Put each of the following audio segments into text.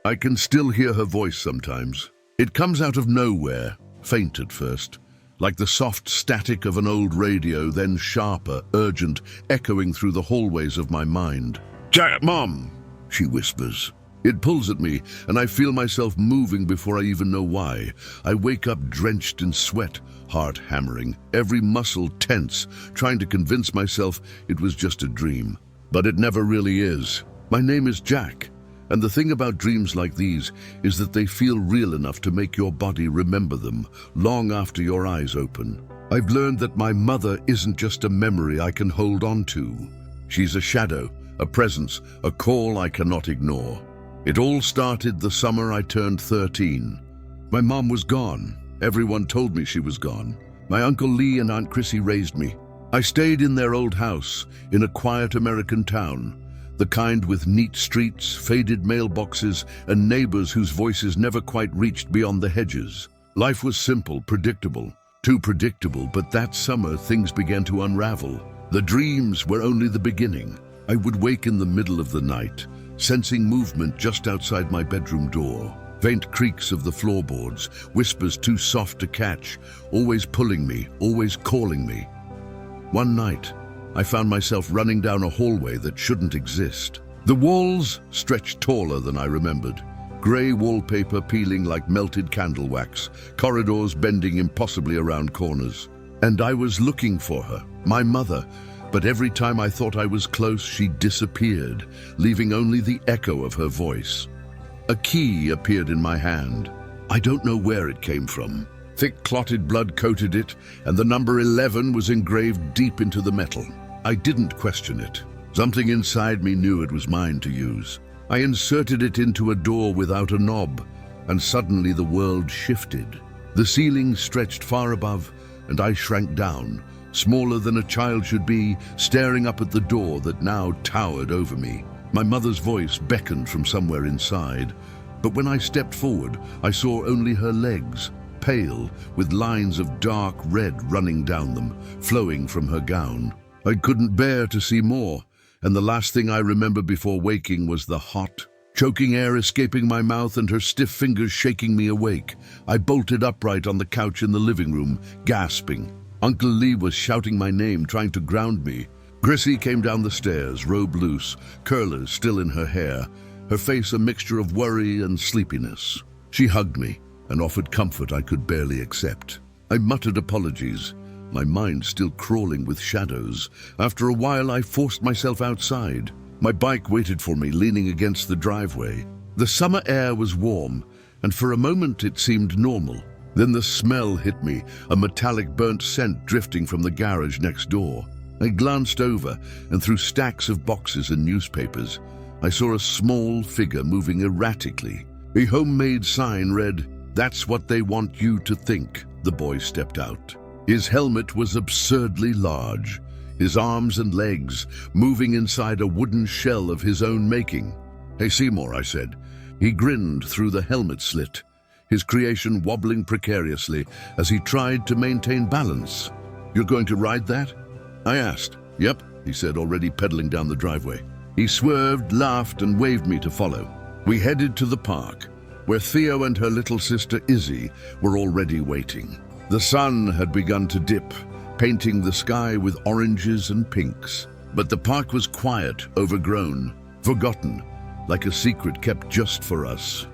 I can still hear her voice sometimes. It comes out of nowhere, faint at first, like the soft static of an old radio, then sharper, urgent, echoing through the hallways of my mind. "Jack, Mom!" she whispers. It pulls at me, and I feel myself moving before I even know why. I wake up drenched in sweat, heart hammering, every muscle tense, trying to convince myself it was just a dream. But it never really is. My name is Jack, and the thing about dreams like these is that they feel real enough to make your body remember them long after your eyes open. I've learned that my mother isn't just a memory I can hold on to. She's a shadow, a presence, a call I cannot ignore. It all started the summer I turned 13. My mom was gone. Everyone told me she was gone. My Uncle Lee and Aunt Chrissy raised me. I stayed in their old house in a quiet American town, the kind with neat streets, faded mailboxes, and neighbors whose voices never quite reached beyond the hedges. Life was simple, predictable, too predictable, but that summer things began to unravel. The dreams were only the beginning. I would wake in the middle of the night, sensing movement just outside my bedroom door. Faint creaks of the floorboards, whispers too soft to catch, always pulling me, always calling me. One night, I found myself running down a hallway that shouldn't exist. The walls stretched taller than I remembered, grey wallpaper peeling like melted candle wax, corridors bending impossibly around corners. And I was looking for her, my mother, but every time I thought I was close, she disappeared, leaving only the echo of her voice. A key appeared in my hand. I don't know where it came from. Thick clotted blood coated it, and the number 11 was engraved deep into the metal. I didn't question it. Something inside me knew it was mine to use. I inserted it into a door without a knob, and suddenly the world shifted. The ceiling stretched far above, and I shrank down, smaller than a child should be, staring up at the door that now towered over me. My mother's voice beckoned from somewhere inside, but when I stepped forward, I saw only her legs, pale, with lines of dark red running down them, flowing from her gown. I couldn't bear to see more, and the last thing I remember before waking was the hot, choking air escaping my mouth and her stiff fingers shaking me awake. I bolted upright on the couch in the living room, gasping. Uncle Lee was shouting my name, trying to ground me. Chrissy came down the stairs, robe loose, curlers still in her hair, her face a mixture of worry and sleepiness. She hugged me and offered comfort I could barely accept. I muttered apologies, my mind still crawling with shadows. After a while, I forced myself outside. My bike waited for me, leaning against the driveway. The summer air was warm, and for a moment it seemed normal. Then the smell hit me, a metallic burnt scent drifting from the garage next door. I glanced over, and through stacks of boxes and newspapers, I saw a small figure moving erratically. A homemade sign read, "That's what they want you to think." The boy stepped out. His helmet was absurdly large, his arms and legs moving inside a wooden shell of his own making. "Hey, Seymour," I said. He grinned through the helmet slit, his creation wobbling precariously as he tried to maintain balance. "You're going to ride that?" I asked. "Yep," he said, already pedaling down the driveway. He swerved, laughed, and waved me to follow. We headed to the park, where Theo and her little sister Izzy were already waiting. The sun had begun to dip, painting the sky with oranges and pinks. But the park was quiet, overgrown, forgotten, like a secret kept just for us.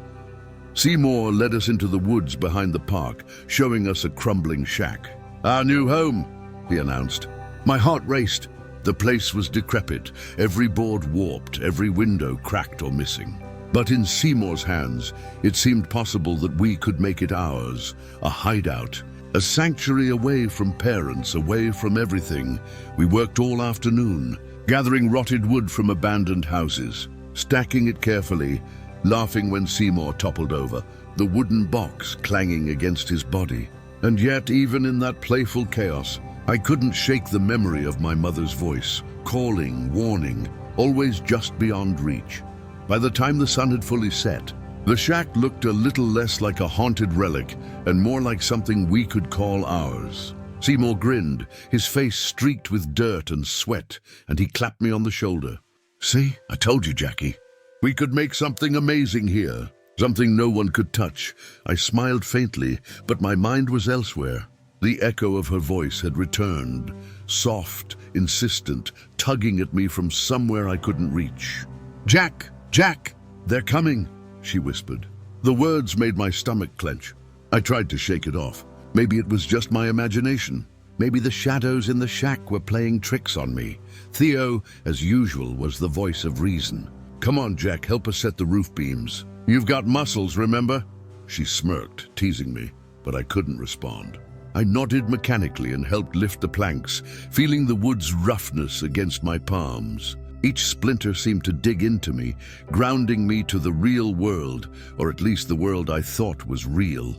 Seymour led us into the woods behind the park, showing us a crumbling shack. "Our new home," he announced. My heart raced. The place was decrepit, every board warped, every window cracked or missing. But in Seymour's hands, it seemed possible that we could make it ours, a hideout, a sanctuary away from parents, away from everything. We worked all afternoon, gathering rotted wood from abandoned houses, stacking it carefully, laughing when Seymour toppled over, the wooden box clanging against his body. And yet, even in that playful chaos, I couldn't shake the memory of my mother's voice, calling, warning, always just beyond reach. By the time the sun had fully set, the shack looked a little less like a haunted relic and more like something we could call ours. Seymour grinned, his face streaked with dirt and sweat, and he clapped me on the shoulder. "See, I told you, Jackie. We could make something amazing here." Something no one could touch. I smiled faintly, but my mind was elsewhere. The echo of her voice had returned, soft, insistent, tugging at me from somewhere I couldn't reach. "Jack! Jack! They're coming!" she whispered. The words made my stomach clench. I tried to shake it off. Maybe it was just my imagination. Maybe the shadows in the shack were playing tricks on me. Theo, as usual, was the voice of reason. "Come on, Jack, help us set the roof beams. You've got muscles, remember?" She smirked, teasing me, but I couldn't respond. I nodded mechanically and helped lift the planks, feeling the wood's roughness against my palms. Each splinter seemed to dig into me, grounding me to the real world, or at least the world I thought was real.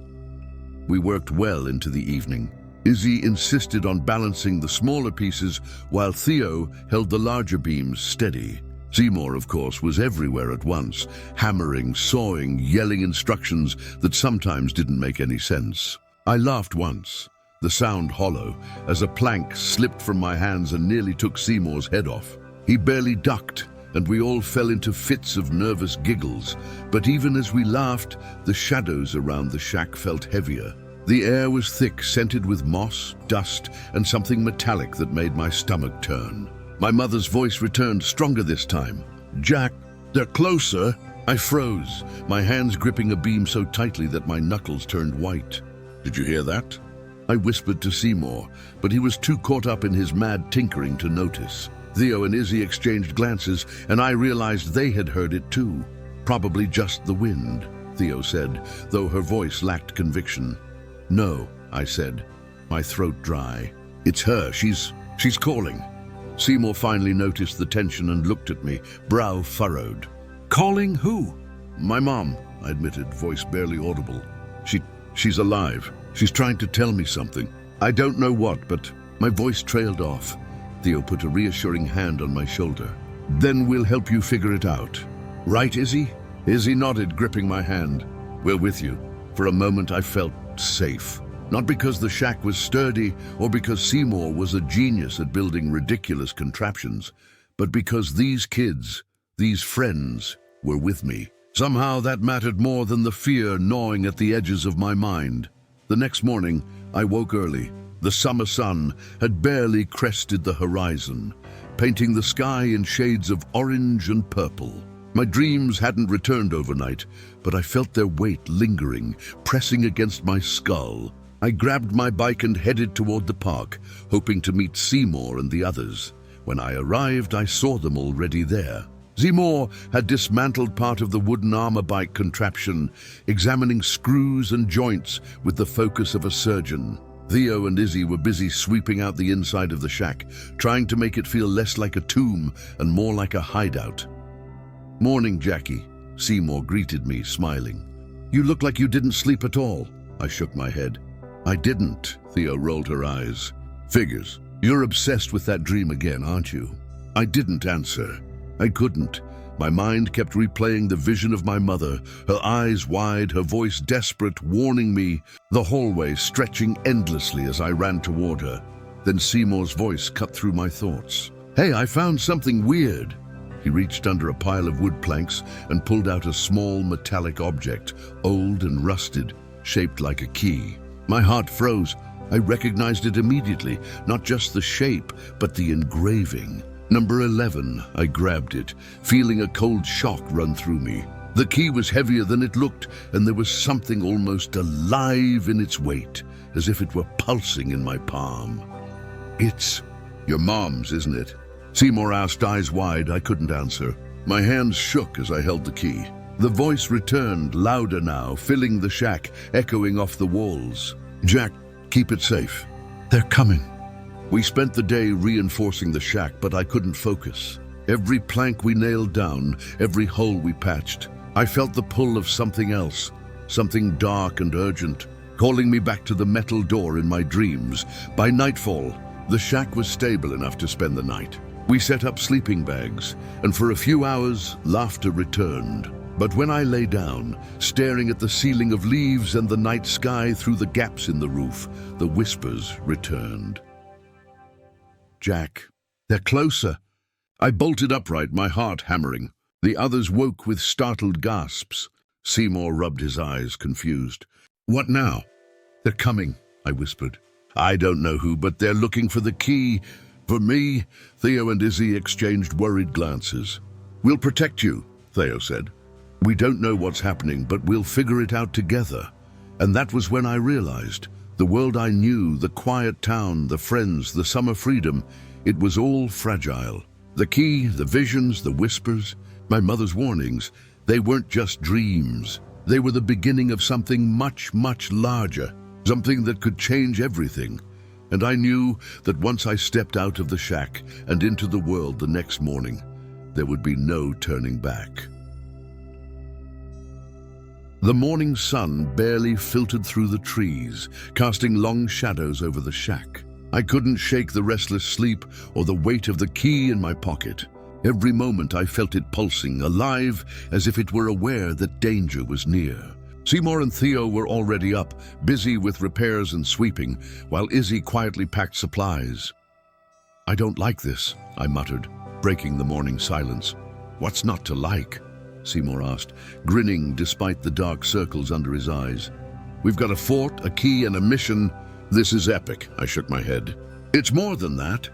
We worked well into the evening. Izzy insisted on balancing the smaller pieces, while Theo held the larger beams steady. Seymour, of course, was everywhere at once, hammering, sawing, yelling instructions that sometimes didn't make any sense. I laughed once, the sound hollow, as a plank slipped from my hands and nearly took Seymour's head off. He barely ducked, and we all fell into fits of nervous giggles. But even as we laughed, the shadows around the shack felt heavier. The air was thick, scented with moss, dust, and something metallic that made my stomach turn. My mother's voice returned, stronger this time. "Jack, they're closer." I froze, my hands gripping a beam so tightly that my knuckles turned white. "Did you hear that?" I whispered to Seymour, but he was too caught up in his mad tinkering to notice. Theo and Izzy exchanged glances, and I realized they had heard it too. "Probably just the wind," Theo said, though her voice lacked conviction. "No," I said, my throat dry. "It's her. She's calling." Seymour finally noticed the tension and looked at me, brow furrowed. "Calling who?" "My mom," I admitted, voice barely audible. She's alive. She's trying to tell me something. I don't know what, but..." My voice trailed off. Theo put a reassuring hand on my shoulder. "Then we'll help you figure it out. Right, Izzy?" Izzy nodded, gripping my hand. "We're with you." For a moment I felt safe. Not because the shack was sturdy or because Seymour was a genius at building ridiculous contraptions, but because these kids, these friends, were with me. Somehow that mattered more than the fear gnawing at the edges of my mind. The next morning, I woke early. The summer sun had barely crested the horizon, painting the sky in shades of orange and purple. My dreams hadn't returned overnight, but I felt their weight lingering, pressing against my skull. I grabbed my bike and headed toward the park, hoping to meet Seymour and the others. When I arrived, I saw them already there. Seymour had dismantled part of the wooden armor bike contraption, examining screws and joints with the focus of a surgeon. Theo and Izzy were busy sweeping out the inside of the shack, trying to make it feel less like a tomb and more like a hideout. "Morning, Jackie," Seymour greeted me, smiling. "You look like you didn't sleep at all." I shook my head. "I didn't," Theo rolled her eyes. "Figures. You're obsessed with that dream again, aren't you?" I didn't answer. I couldn't. My mind kept replaying the vision of my mother, her eyes wide, her voice desperate, warning me, the hallway stretching endlessly as I ran toward her. Then Seymour's voice cut through my thoughts. "Hey, I found something weird." He reached under a pile of wood planks and pulled out a small metallic object, old and rusted, shaped like a key. My heart froze. I recognized it immediately, not just the shape, but the engraving. Number 11, I grabbed it, feeling a cold shock run through me. The key was heavier than it looked, and there was something almost alive in its weight, as if it were pulsing in my palm. "It's your mom's, isn't it?" Seymour asked, eyes wide. I couldn't answer. My hands shook as I held the key. The voice returned, louder now, filling the shack, echoing off the walls. "Jack, keep it safe. They're coming." We spent the day reinforcing the shack, but I couldn't focus. Every plank we nailed down, every hole we patched, I felt the pull of something else, something dark and urgent, calling me back to the metal door in my dreams. By nightfall, the shack was stable enough to spend the night. We set up sleeping bags, and for a few hours, laughter returned. But when I lay down, staring at the ceiling of leaves and the night sky through the gaps in the roof, the whispers returned. "Jack, they're closer." I bolted upright, my heart hammering. The others woke with startled gasps. Seymour rubbed his eyes, confused. What now? They're coming, I whispered. I don't know who, but they're looking for the key. For me, Theo and Izzy exchanged worried glances. We'll protect you, Theo said. We don't know what's happening, but we'll figure it out together. And that was when I realized the world I knew, the quiet town, the friends, the summer freedom, it was all fragile. The key, the visions, the whispers, my mother's warnings, they weren't just dreams. They were the beginning of something much, much larger, something that could change everything. And I knew that once I stepped out of the shack and into the world the next morning, there would be no turning back. The morning sun barely filtered through the trees, casting long shadows over the shack. I couldn't shake the restless sleep or the weight of the key in my pocket. Every moment I felt it pulsing, alive, as if it were aware that danger was near. Seymour and Theo were already up, busy with repairs and sweeping, while Izzy quietly packed supplies. I don't like this, I muttered, breaking the morning silence. What's not to like? Seymour asked, grinning despite the dark circles under his eyes. We've got a fort, a key, and a mission. This is epic, I shook my head. It's more than that.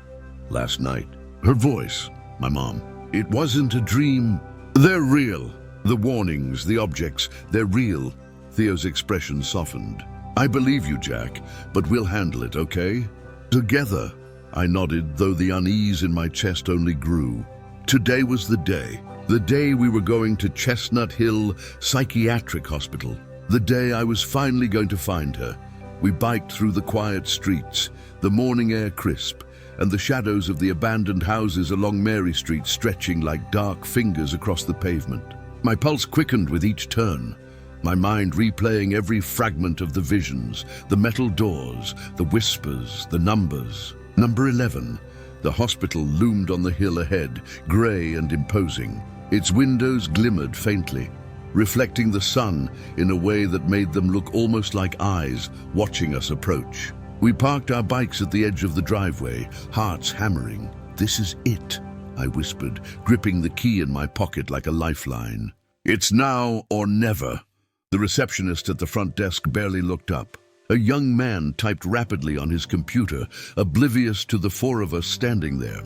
Last night, her voice, my mom. It wasn't a dream. They're real. The warnings, the objects, they're real. Theo's expression softened. I believe you, Jack, but we'll handle it, okay? Together. I nodded, though the unease in my chest only grew. Today was the day we were going to Chestnut Hill Psychiatric Hospital. The day I was finally going to find her. We biked through the quiet streets, the morning air crisp, and the shadows of the abandoned houses along Mary Street stretching like dark fingers across the pavement. My pulse quickened with each turn, my mind replaying every fragment of the visions, the metal doors, the whispers, the numbers. Number 11. The hospital loomed on the hill ahead, grey and imposing. Its windows glimmered faintly, reflecting the sun in a way that made them look almost like eyes watching us approach. We parked our bikes at the edge of the driveway, hearts hammering. This is it, I whispered, gripping the key in my pocket like a lifeline. It's now or never. The receptionist at the front desk barely looked up. A young man typed rapidly on his computer, oblivious to the four of us standing there.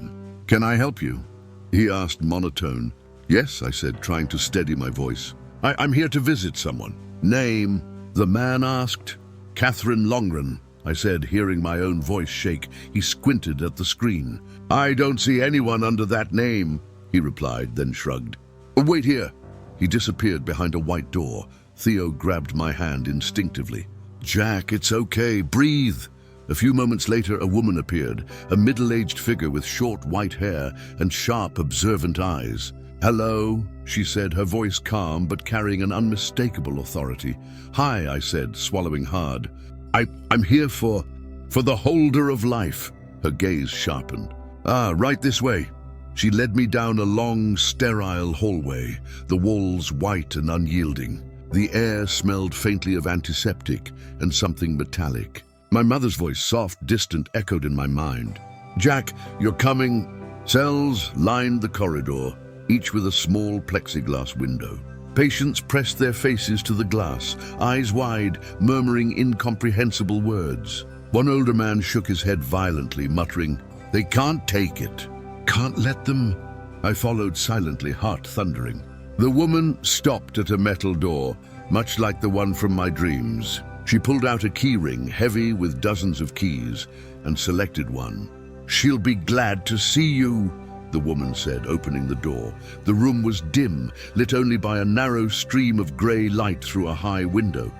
Can I help you? He asked monotone. Yes, I said, trying to steady my voice. I'm here to visit someone. Name? The man asked. Catherine Longren, I said, hearing my own voice shake. He squinted at the screen. I don't see anyone under that name, he replied, then shrugged. Wait here. He disappeared behind a white door. Theo grabbed my hand instinctively. Jack, it's okay. Breathe. A few moments later, a woman appeared, a middle-aged figure with short white hair and sharp, observant eyes. Hello, she said, her voice calm but carrying an unmistakable authority. Hi, I said, swallowing hard. I'm here for the holder of life. Her gaze sharpened. Right this way. She led me down a long, sterile hallway, the walls white and unyielding. The air smelled faintly of antiseptic and something metallic. My mother's voice, soft, distant, echoed in my mind. Jack, you're coming. Cells lined the corridor, each with a small plexiglass window. Patients pressed their faces to the glass, eyes wide, murmuring incomprehensible words. One older man shook his head violently, muttering, They can't take it. Can't let them. I followed silently, heart thundering. The woman stopped at a metal door, much like the one from my dreams. She pulled out a key ring, heavy with dozens of keys, and selected one. She'll be glad to see you, the woman said, opening the door. The room was dim, lit only by a narrow stream of grey light through a high window.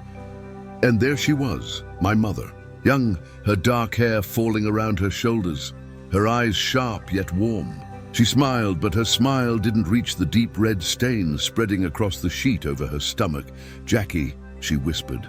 And there she was, my mother, young, her dark hair falling around her shoulders, her eyes sharp yet warm. She smiled, but her smile didn't reach the deep red stains spreading across the sheet over her stomach. Jackie, she whispered.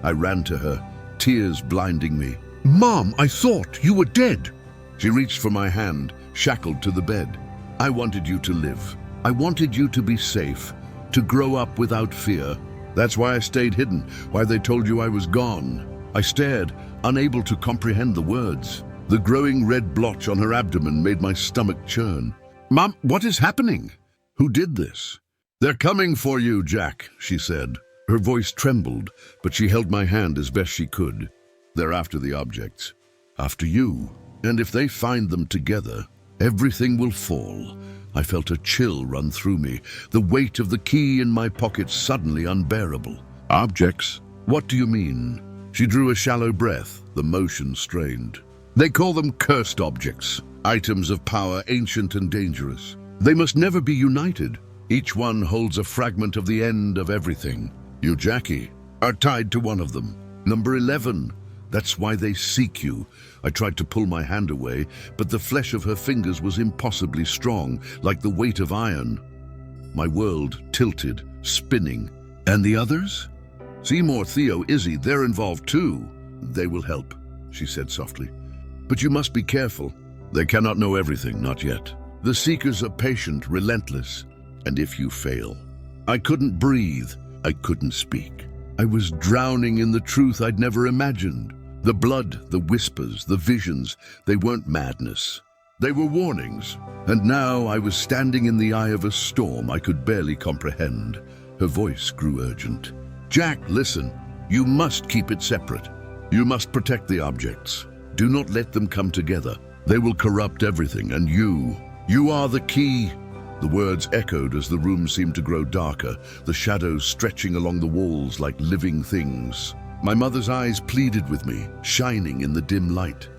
I ran to her, tears blinding me. Mom, I thought you were dead. She reached for my hand, shackled to the bed. I wanted you to live. I wanted you to be safe, to grow up without fear. That's why I stayed hidden, why they told you I was gone. I stared, unable to comprehend the words. The growing red blotch on her abdomen made my stomach churn. Mom, what is happening? Who did this? "They're coming for you, Jack," she said. Her voice trembled, but she held my hand as best she could. "They're after the objects. After you. And if they find them together, everything will fall." I felt a chill run through me, the weight of the key in my pocket suddenly unbearable. "Objects? What do you mean?" She drew a shallow breath, the motion strained. "They call them cursed objects, items of power ancient and dangerous. They must never be united. Each one holds a fragment of the end of everything. You, Jackie, are tied to one of them. Number 11. That's why they seek you." I tried to pull my hand away, but the flesh of her fingers was impossibly strong, like the weight of iron. My world tilted, spinning. "And the others?" "Seymour, Theo, Izzy, they're involved too." "They will help," she said softly. "But you must be careful. They cannot know everything, not yet. The Seekers are patient, relentless. And if you fail..." I couldn't breathe. I couldn't speak. I was drowning in the truth I'd never imagined. The blood, the whispers, the visions, they weren't madness. They were warnings. And now I was standing in the eye of a storm I could barely comprehend. Her voice grew urgent. "Jack, listen. You must keep it separate. You must protect the objects. Do not let them come together. They will corrupt everything, and you are the key." The words echoed as the room seemed to grow darker, the shadows stretching along the walls like living things. My mother's eyes pleaded with me, shining in the dim light.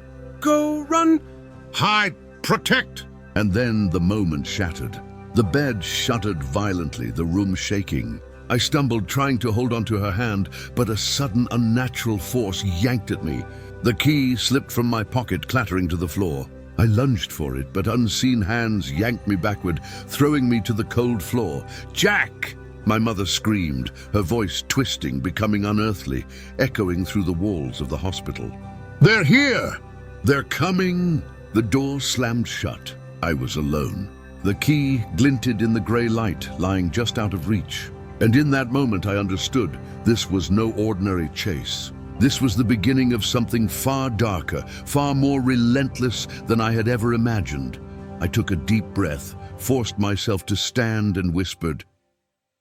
"Go, run, hide, protect." And then the moment shattered. The bed shuddered violently, the room shaking. I stumbled, trying to hold onto her hand, but a sudden unnatural force yanked at me. The key slipped from my pocket, clattering to the floor. I lunged for it, but unseen hands yanked me backward, throwing me to the cold floor. "Jack!" My mother screamed, her voice twisting, becoming unearthly, echoing through the walls of the hospital. "They're here! They're coming!" The door slammed shut. I was alone. The key glinted in the grey light, lying just out of reach. And in that moment I understood this was no ordinary chase. This was the beginning of something far darker, far more relentless than I had ever imagined. I took a deep breath, forced myself to stand, and whispered,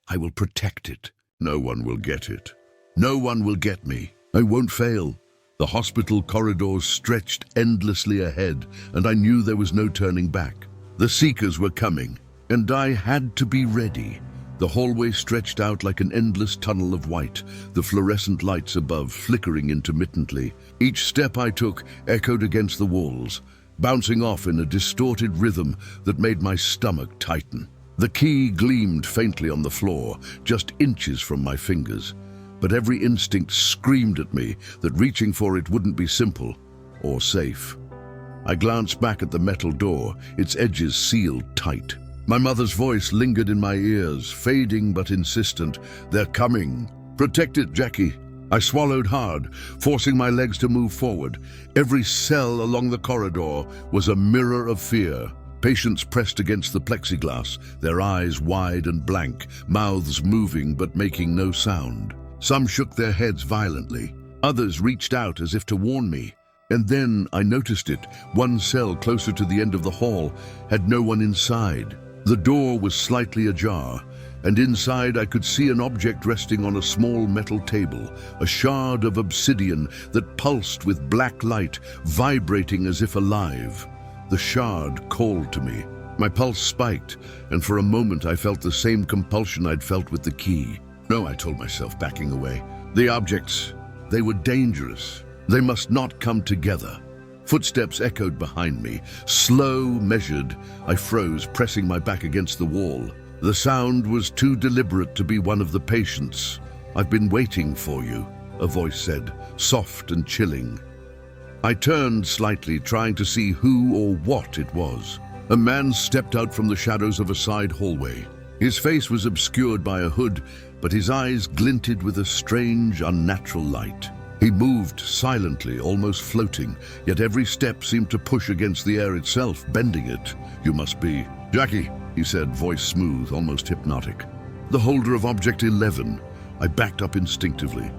"I will protect it. No one will get it. No one will get me. I won't fail." The hospital corridors stretched endlessly ahead, and I knew there was no turning back. The Seekers were coming, and I had to be ready. The hallway stretched out like an endless tunnel of white, the fluorescent lights above flickering intermittently. Each step I took echoed against the walls, bouncing off in a distorted rhythm that made my stomach tighten. The key gleamed faintly on the floor, just inches from my fingers, but every instinct screamed at me that reaching for it wouldn't be simple or safe. I glanced back at the metal door, its edges sealed tight. My mother's voice lingered in my ears, fading but insistent. "They're coming. Protect it, Jackie." I swallowed hard, forcing my legs to move forward. Every cell along the corridor was a mirror of fear. Patients pressed against the plexiglass, their eyes wide and blank, mouths moving but making no sound. Some shook their heads violently. Others reached out as if to warn me. And then I noticed it. One cell closer to the end of the hall had no one inside. The door was slightly ajar, and inside I could see an object resting on a small metal table, a shard of obsidian that pulsed with black light, vibrating as if alive. The shard called to me. My pulse spiked, and for a moment I felt the same compulsion I'd felt with the key. "No," I told myself, backing away. "The objects, they were dangerous. They must not come together." Footsteps echoed behind me, slow, measured. I froze, pressing my back against the wall. The sound was too deliberate to be one of the patients. "I've been waiting for you," a voice said, soft and chilling. I turned slightly, trying to see who or what it was. A man stepped out from the shadows of a side hallway. His face was obscured by a hood, but his eyes glinted with a strange, unnatural light. He moved silently, almost floating, yet every step seemed to push against the air itself, bending it. "You must be..." "Jackie," he said, voice smooth, almost hypnotic. "The holder of Object 11. I backed up instinctively.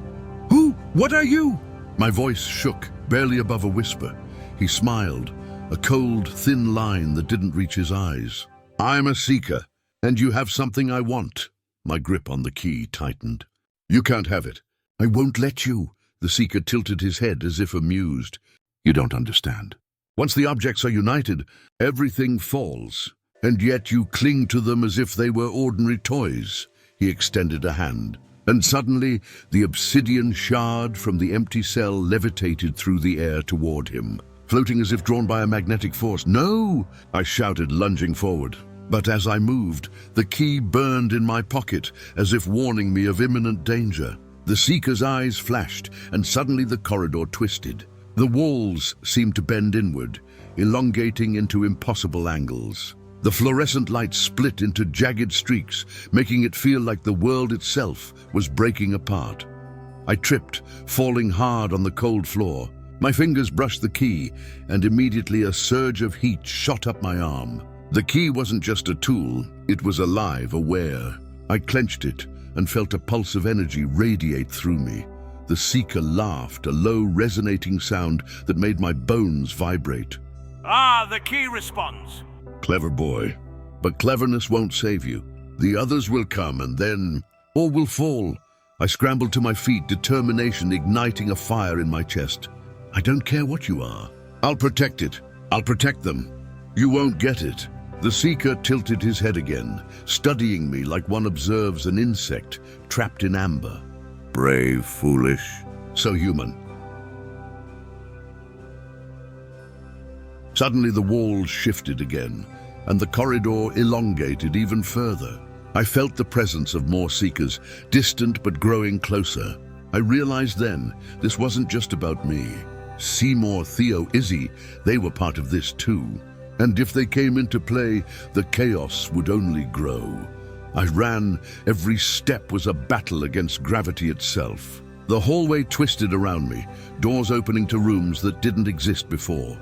"Who? What are you?" My voice shook, barely above a whisper. He smiled, a cold, thin line that didn't reach his eyes. "I'm a Seeker. And you have something I want. My grip on the key tightened. You can't have it. I won't let you. The Seeker tilted his head as if amused. You don't understand. Once the objects are united, everything falls, and yet you cling to them as if they were ordinary toys. He extended a hand, and suddenly the obsidian shard from the empty cell levitated through the air toward him, floating as if drawn by a magnetic force. No! I shouted, lunging forward. But as I moved, the key burned in my pocket, as if warning me of imminent danger. The Seeker's eyes flashed, and suddenly the corridor twisted. The walls seemed to bend inward, elongating into impossible angles. The fluorescent light split into jagged streaks, making it feel like the world itself was breaking apart. I tripped, falling hard on the cold floor. My fingers brushed the key, and immediately a surge of heat shot up my arm. The key wasn't just a tool, it was alive, aware. I clenched it and felt a pulse of energy radiate through me. The Seeker laughed, a low, resonating sound that made my bones vibrate. Ah, the key responds. Clever boy. But cleverness won't save you. The others will come, and then all will fall. I scrambled to my feet, determination igniting a fire in my chest. I don't care what you are. I'll protect it. I'll protect them. You won't get it. The Seeker tilted his head again, studying me like one observes an insect trapped in amber. Brave, foolish, so human. Suddenly the walls shifted again, and the corridor elongated even further. I felt the presence of more Seekers, distant but growing closer. I realized then this wasn't just about me. Seymour, Theo, Izzy, they were part of this too. And if they came into play, the chaos would only grow. I ran. Every step was a battle against gravity itself. The hallway twisted around me, doors opening to rooms that didn't exist before.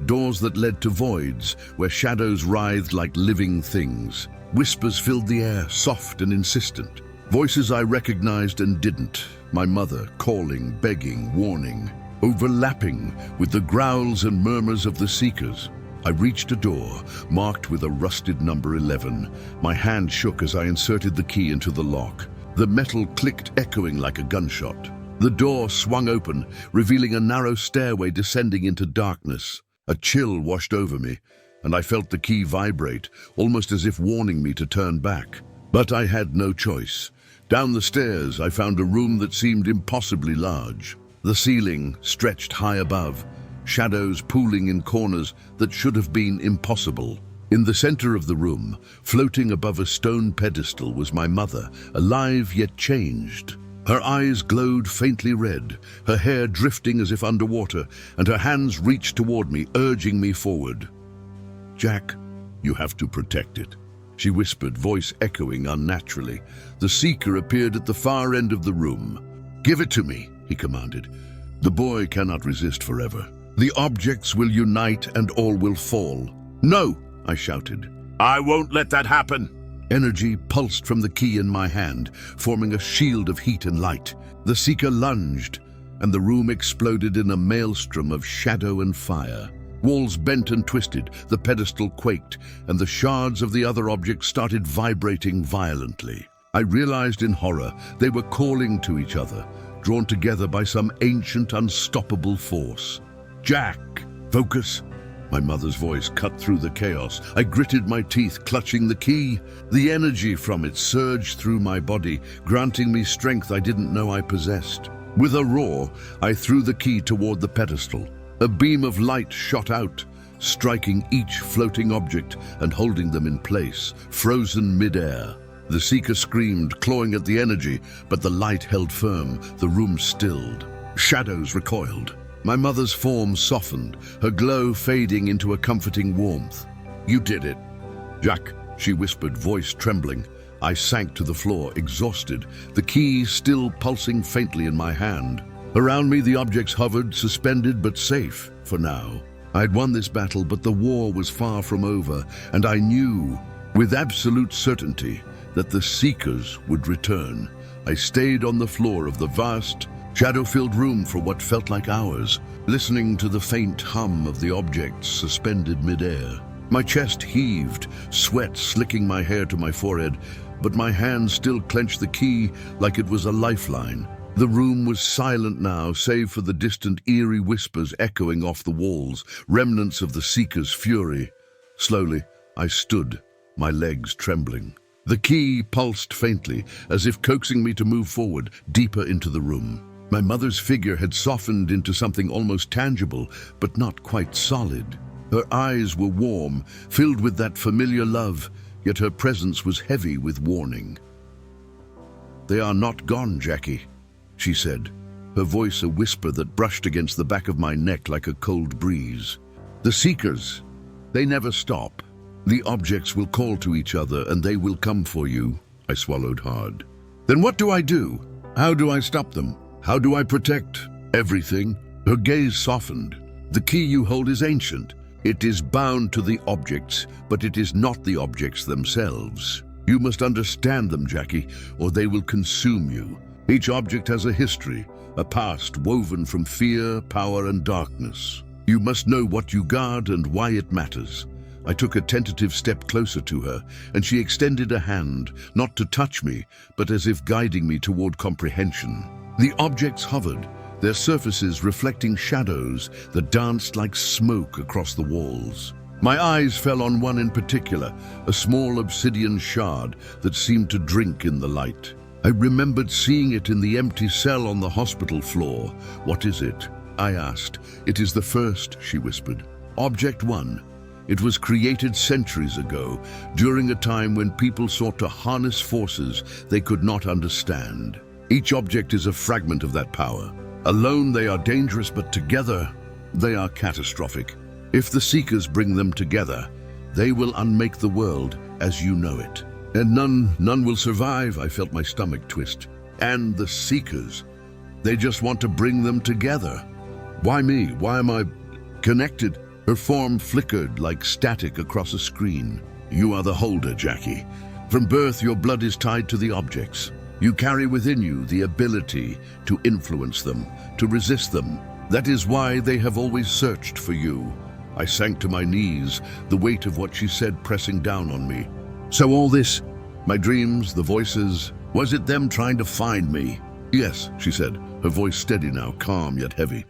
Doors that led to voids, where shadows writhed like living things. Whispers filled the air, soft and insistent. Voices I recognized and didn't. My mother, calling, begging, warning. Overlapping with the growls and murmurs of the Seekers. I reached a door, marked with a rusted number 11. My hand shook as I inserted the key into the lock. The metal clicked, echoing like a gunshot. The door swung open, revealing a narrow stairway descending into darkness. A chill washed over me, and I felt the key vibrate, almost as if warning me to turn back. But I had no choice. Down the stairs, I found a room that seemed impossibly large. The ceiling stretched high above, shadows pooling in corners that should have been impossible. In the center of the room, floating above a stone pedestal, was my mother, alive yet changed. Her eyes glowed faintly red, her hair drifting as if underwater, and her hands reached toward me, urging me forward. "Jack, you have to protect it," she whispered, voice echoing unnaturally. The Seeker appeared at the far end of the room. "Give it to me," he commanded. "The boy cannot resist forever. The objects will unite and all will fall." "No!" I shouted. "I won't let that happen." Energy pulsed from the key in my hand, forming a shield of heat and light. The Seeker lunged, and the room exploded in a maelstrom of shadow and fire. Walls bent and twisted, the pedestal quaked, and the shards of the other objects started vibrating violently. I realized in horror they were calling to each other, drawn together by some ancient, unstoppable force. "Jack, focus!" My mother's voice cut through the chaos. I gritted my teeth, clutching the key. The energy from it surged through my body, granting me strength I didn't know I possessed. With a roar, I threw the key toward the pedestal. A beam of light shot out, striking each floating object and holding them in place, frozen mid-air. The Seeker screamed, clawing at the energy, but the light held firm, the room stilled. Shadows recoiled. My mother's form softened, her glow fading into a comforting warmth. "You did it." "Jack," she whispered, voice trembling. I sank to the floor, exhausted, the key still pulsing faintly in my hand. Around me the objects hovered, suspended but safe, for now. I'd won this battle, but the war was far from over, and I knew, with absolute certainty, that the Seekers would return. I stayed on the floor of the vast, shadow-filled room for what felt like hours, listening to the faint hum of the objects suspended mid-air. My chest heaved, sweat slicking my hair to my forehead, but my hand still clenched the key like it was a lifeline. The room was silent now, save for the distant eerie whispers echoing off the walls, remnants of the Seeker's fury. Slowly, I stood, my legs trembling. The key pulsed faintly, as if coaxing me to move forward, deeper into the room. My mother's figure had softened into something almost tangible, but not quite solid. Her eyes were warm, filled with that familiar love, yet her presence was heavy with warning. "They are not gone, Jackie," she said, her voice a whisper that brushed against the back of my neck like a cold breeze. "The Seekers, they never stop. The objects will call to each other and they will come for you." I swallowed hard. "Then what do I do? How do I stop them? How do I protect everything?" Her gaze softened. "The key you hold is ancient. It is bound to the objects, but it is not the objects themselves. You must understand them, Jackie, or they will consume you. Each object has a history, a past woven from fear, power, and darkness. You must know what you guard and why it matters." I took a tentative step closer to her, and she extended a hand, not to touch me, but as if guiding me toward comprehension. The objects hovered, their surfaces reflecting shadows that danced like smoke across the walls. My eyes fell on one in particular, a small obsidian shard that seemed to drink in the light. I remembered seeing it in the empty cell on the hospital floor. "What is it?" I asked. "It is the first," she whispered. "Object 1. It was created centuries ago, during a time when people sought to harness forces they could not understand. Each object is a fragment of that power. Alone they are dangerous, but together they are catastrophic. If the Seekers bring them together, they will unmake the world as you know it. And none will survive." I felt my stomach twist. "And the Seekers, they just want to bring them together. Why me? Why am I connected?" Her form flickered like static across a screen. "You are the holder, Jackie. From birth, your blood is tied to the objects. You carry within you the ability to influence them, to resist them. That is why they have always searched for you." I sank to my knees, the weight of what she said pressing down on me. "So all this, my dreams, the voices, was it them trying to find me?" "Yes," she said, her voice steady now, calm yet heavy.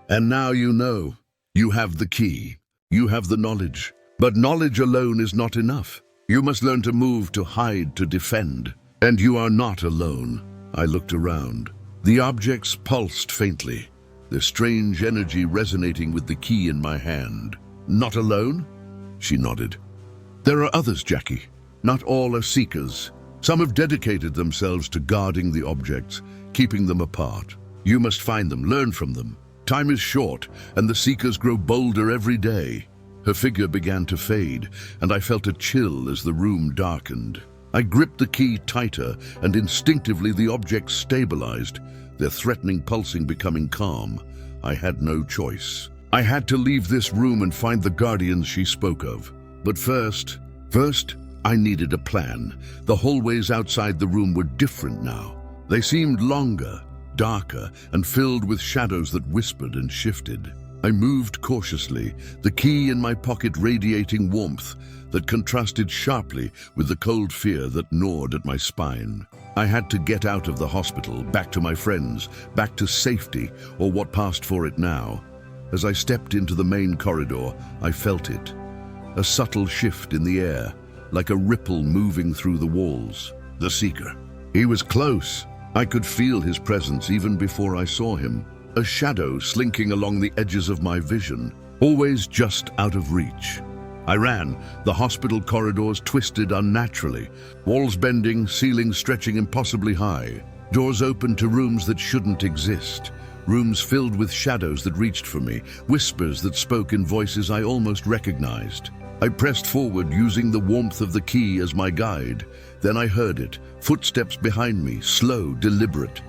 "And now you know. You have the key. You have the knowledge. But knowledge alone is not enough. You must learn to move, to hide, to defend. And you are not alone." I looked around. The objects pulsed faintly, their strange energy resonating with the key in my hand. "Not alone?" She nodded. "There are others, Jackie. Not all are Seekers. Some have dedicated themselves to guarding the objects, keeping them apart. You must find them, learn from them. Time is short, and the Seekers grow bolder every day." Her figure began to fade, and I felt a chill as the room darkened. I gripped the key tighter, and instinctively the objects stabilized, their threatening pulsing becoming calm. I had no choice. I had to leave this room and find the guardians she spoke of. But first, I needed a plan. The hallways outside the room were different now. They seemed longer, darker, and filled with shadows that whispered and shifted. I moved cautiously, the key in my pocket radiating warmth that contrasted sharply with the cold fear that gnawed at my spine. I had to get out of the hospital, back to my friends, back to safety, or what passed for it now. As I stepped into the main corridor, I felt it. A subtle shift in the air, like a ripple moving through the walls. The Seeker. He was close. I could feel his presence even before I saw him. A shadow slinking along the edges of my vision, always just out of reach. I ran, the hospital corridors twisted unnaturally, walls bending, ceilings stretching impossibly high. Doors opened to rooms that shouldn't exist, rooms filled with shadows that reached for me, whispers that spoke in voices I almost recognized. I pressed forward, using the warmth of the key as my guide. Then I heard it, footsteps behind me, slow, deliberate.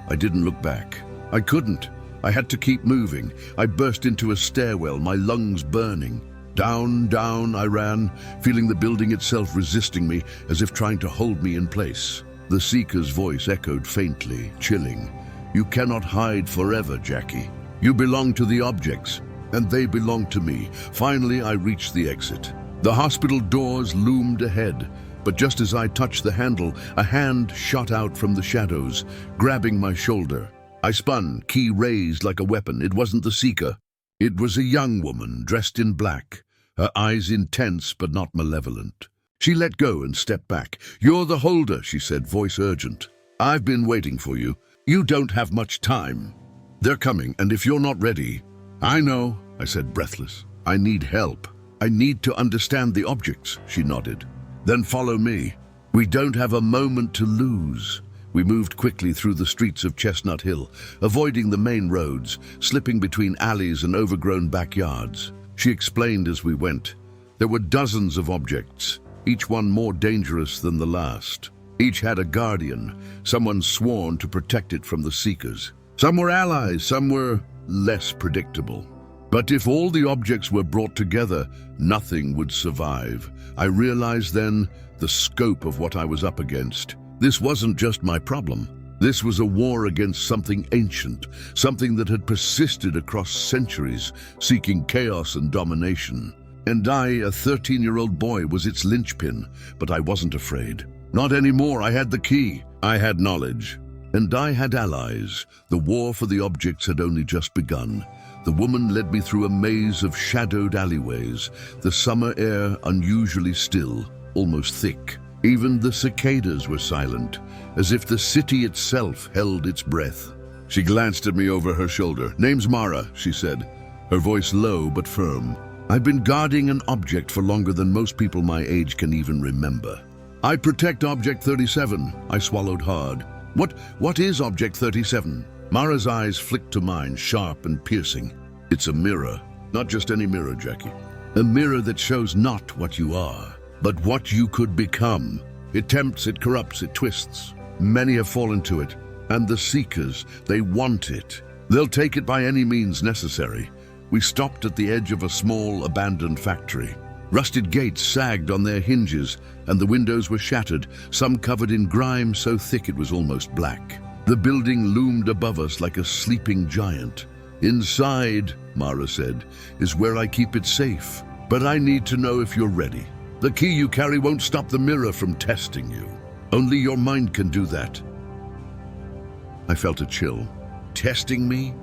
I didn't look back. I couldn't. I had to keep moving. I burst into a stairwell, my lungs burning. Down, down I ran, feeling the building itself resisting me, as if trying to hold me in place. The Seeker's voice echoed faintly, chilling. "You cannot hide forever, Jackie. You belong to the objects, and they belong to me." Finally, I reached the exit. The hospital doors loomed ahead, but just as I touched the handle, a hand shot out from the shadows, grabbing my shoulder. I spun, key raised like a weapon. It wasn't the Seeker. It was a young woman, dressed in black, her eyes intense but not malevolent. She let go and stepped back. "You're the holder," she said, voice urgent. "I've been waiting for you. You don't have much time. They're coming, and if you're not ready—" "I know," I said, breathless. "I need help. I need to understand the objects," she nodded. "Then follow me. We don't have a moment to lose." We moved quickly through the streets of Chestnut Hill, avoiding the main roads, slipping between alleys and overgrown backyards. She explained as we went. There were dozens of objects, each one more dangerous than the last. Each had a guardian, someone sworn to protect it from the Seekers. Some were allies, some were less predictable. But if all the objects were brought together, nothing would survive. I realized then the scope of what I was up against. This wasn't just my problem. This was a war against something ancient, something that had persisted across centuries, seeking chaos and domination. And I, a 13-year-old boy, was its linchpin, but I wasn't afraid. Not anymore. I had the key. I had knowledge. And I had allies. The war for the objects had only just begun. The woman led me through a maze of shadowed alleyways, the summer air unusually still, almost thick. Even the cicadas were silent, as if the city itself held its breath. She glanced at me over her shoulder. "Name's Mara," she said, her voice low but firm. "I've been guarding an object for longer than most people my age can even remember." "I protect Object 37, I swallowed hard. What is Object 37? Mara's eyes flicked to mine, sharp and piercing. "It's a mirror. Not just any mirror, Jackie. A mirror that shows not what you are, but what you could become. It tempts, it corrupts, it twists. Many have fallen to it, and the Seekers, they want it. They'll take it by any means necessary." We stopped at the edge of a small, abandoned factory. Rusted gates sagged on their hinges, and the windows were shattered, some covered in grime so thick it was almost black. The building loomed above us like a sleeping giant. "Inside," Mara said, "is where I keep it safe. But I need to know if you're ready. The key you carry won't stop the mirror from testing you. Only your mind can do that." I felt a chill. "Testing me?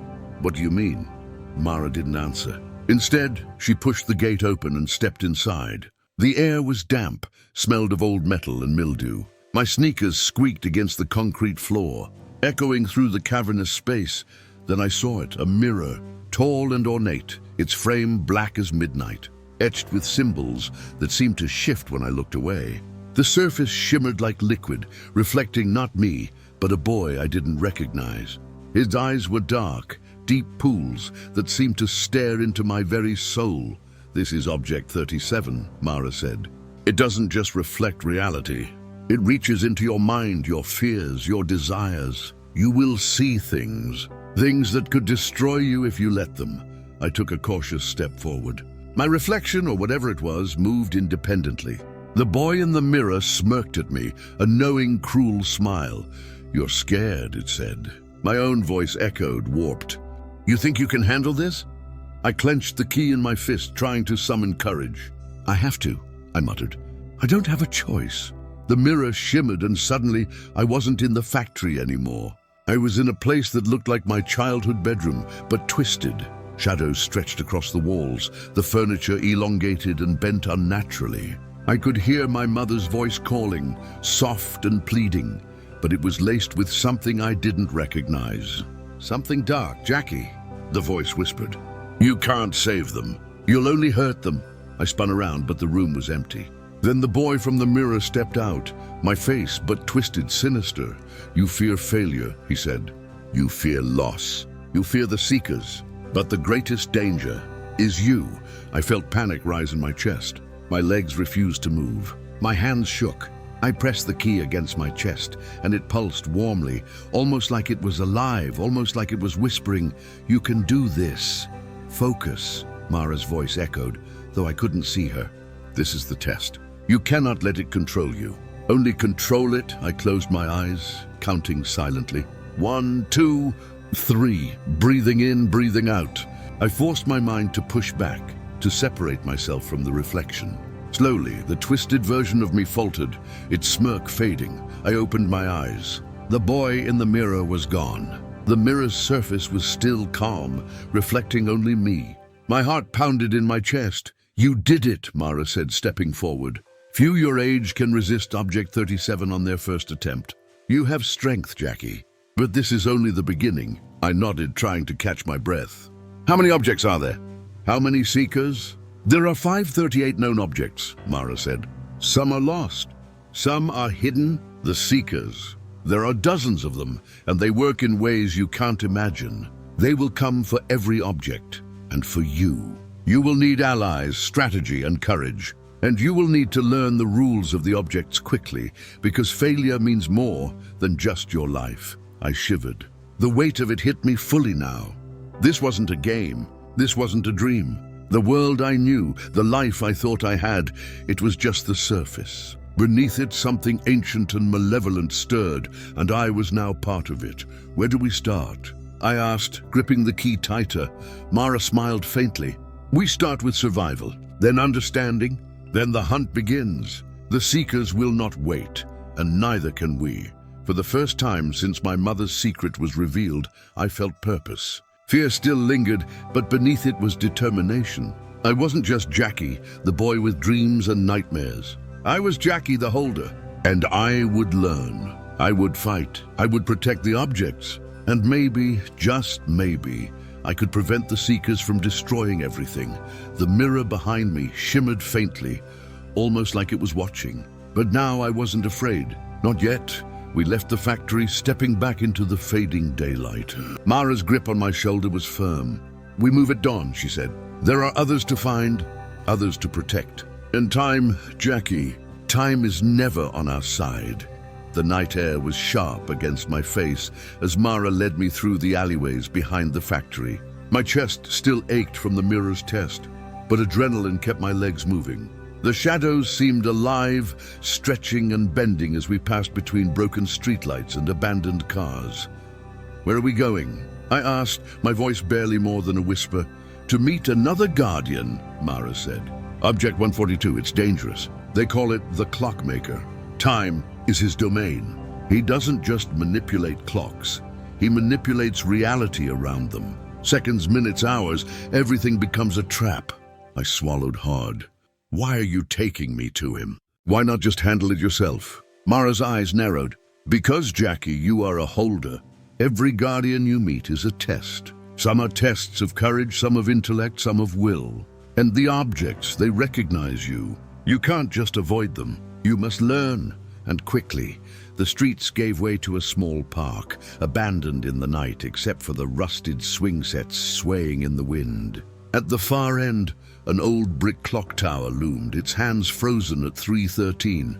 What do you mean?" Mara didn't answer. Instead, she pushed the gate open and stepped inside. The air was damp, smelled of old metal and mildew. My sneakers squeaked against the concrete floor, echoing through the cavernous space. Then I saw it, a mirror, tall and ornate, its frame black as midnight, etched with symbols that seemed to shift when I looked away. The surface shimmered like liquid, reflecting not me, but a boy I didn't recognize. His eyes were dark, deep pools that seemed to stare into my very soul. "This is Object 37, Mara said. "It doesn't just reflect reality. It reaches into your mind, your fears, your desires. You will see things that could destroy you if you let them." I took a cautious step forward. My reflection, or whatever it was, moved independently. The boy in the mirror smirked at me, a knowing, cruel smile. "You're scared," it said. My own voice echoed, warped. "You think you can handle this?" I clenched the key in my fist, trying to summon courage. "I have to," I muttered. "I don't have a choice." The mirror shimmered, and suddenly I wasn't in the factory anymore. I was in a place that looked like my childhood bedroom, but twisted. Shadows stretched across the walls, the furniture elongated and bent unnaturally. I could hear my mother's voice calling, soft and pleading, but it was laced with something I didn't recognize. "Something dark, Jackie," the voice whispered. "You can't save them. You'll only hurt them." I spun around, but the room was empty. Then the boy from the mirror stepped out, my face but twisted, sinister. "You fear failure," he said. "You fear loss. You fear the Seekers. But the greatest danger is you." I felt panic rise in my chest. My legs refused to move. My hands shook. I pressed the key against my chest, and it pulsed warmly, almost like it was alive, almost like it was whispering, "You can do this." "Focus," Mara's voice echoed, though I couldn't see her. "This is the test. You cannot let it control you. Only control it." I closed my eyes, counting silently. 1, 2, 3, breathing in, breathing out. I forced my mind to push back, to separate myself from the reflection. Slowly, the twisted version of me faltered, its smirk fading. I opened my eyes. The boy in the mirror was gone. The mirror's surface was still calm, reflecting only me. My heart pounded in my chest. "You did it," Mara said, stepping forward. "Few your age can resist Object 37 on their first attempt. You have strength, Jackie. But this is only the beginning." I nodded, trying to catch my breath. "How many objects are there? How many seekers?" "There are 538 known objects," Mara said. "Some are lost. Some are hidden. The seekers. There are dozens of them, and they work in ways you can't imagine. They will come for every object, and for you. You will need allies, strategy, and courage. And you will need to learn the rules of the objects quickly, because failure means more than just your life." I shivered. The weight of it hit me fully now. This wasn't a game. This wasn't a dream. The world I knew, the life I thought I had, it was just the surface. Beneath it, something ancient and malevolent stirred, and I was now part of it. "Where do we start?" I asked, gripping the key tighter. Mara smiled faintly. "We start with survival, then understanding, then the hunt begins. The seekers will not wait, and neither can we." For the first time since my mother's secret was revealed, I felt purpose. Fear still lingered, but beneath it was determination. I wasn't just Jackie, the boy with dreams and nightmares. I was Jackie the Holder, and I would learn. I would fight. I would protect the objects. And maybe, just maybe, I could prevent the Seekers from destroying everything. The mirror behind me shimmered faintly, almost like it was watching. But now I wasn't afraid. Not yet. We left the factory, stepping back into the fading daylight. Mara's grip on my shoulder was firm. "We move at dawn," she said. "There are others to find, others to protect. And time, Jackie, time is never on our side." The night air was sharp against my face as Mara led me through the alleyways behind the factory. My chest still ached from the mirror's test, but adrenaline kept my legs moving. The shadows seemed alive, stretching and bending as we passed between broken streetlights and abandoned cars. "Where are we going?" I asked, my voice barely more than a whisper. "To meet another guardian," Mara said. "Object 142, it's dangerous. They call it the Clockmaker. Time is his domain. He doesn't just manipulate clocks. He manipulates reality around them. Seconds, minutes, hours, everything becomes a trap." I swallowed hard. "Why are you taking me to him? Why not just handle it yourself?" Mara's eyes narrowed. "Because, Jackie, you are a holder. Every guardian you meet is a test. Some are tests of courage, some of intellect, some of will. And the objects, they recognize you. You can't just avoid them. You must learn, and quickly." The streets gave way to a small park, abandoned in the night except for the rusted swing sets swaying in the wind. At the far end, an old brick clock tower loomed, its hands frozen at 3:13.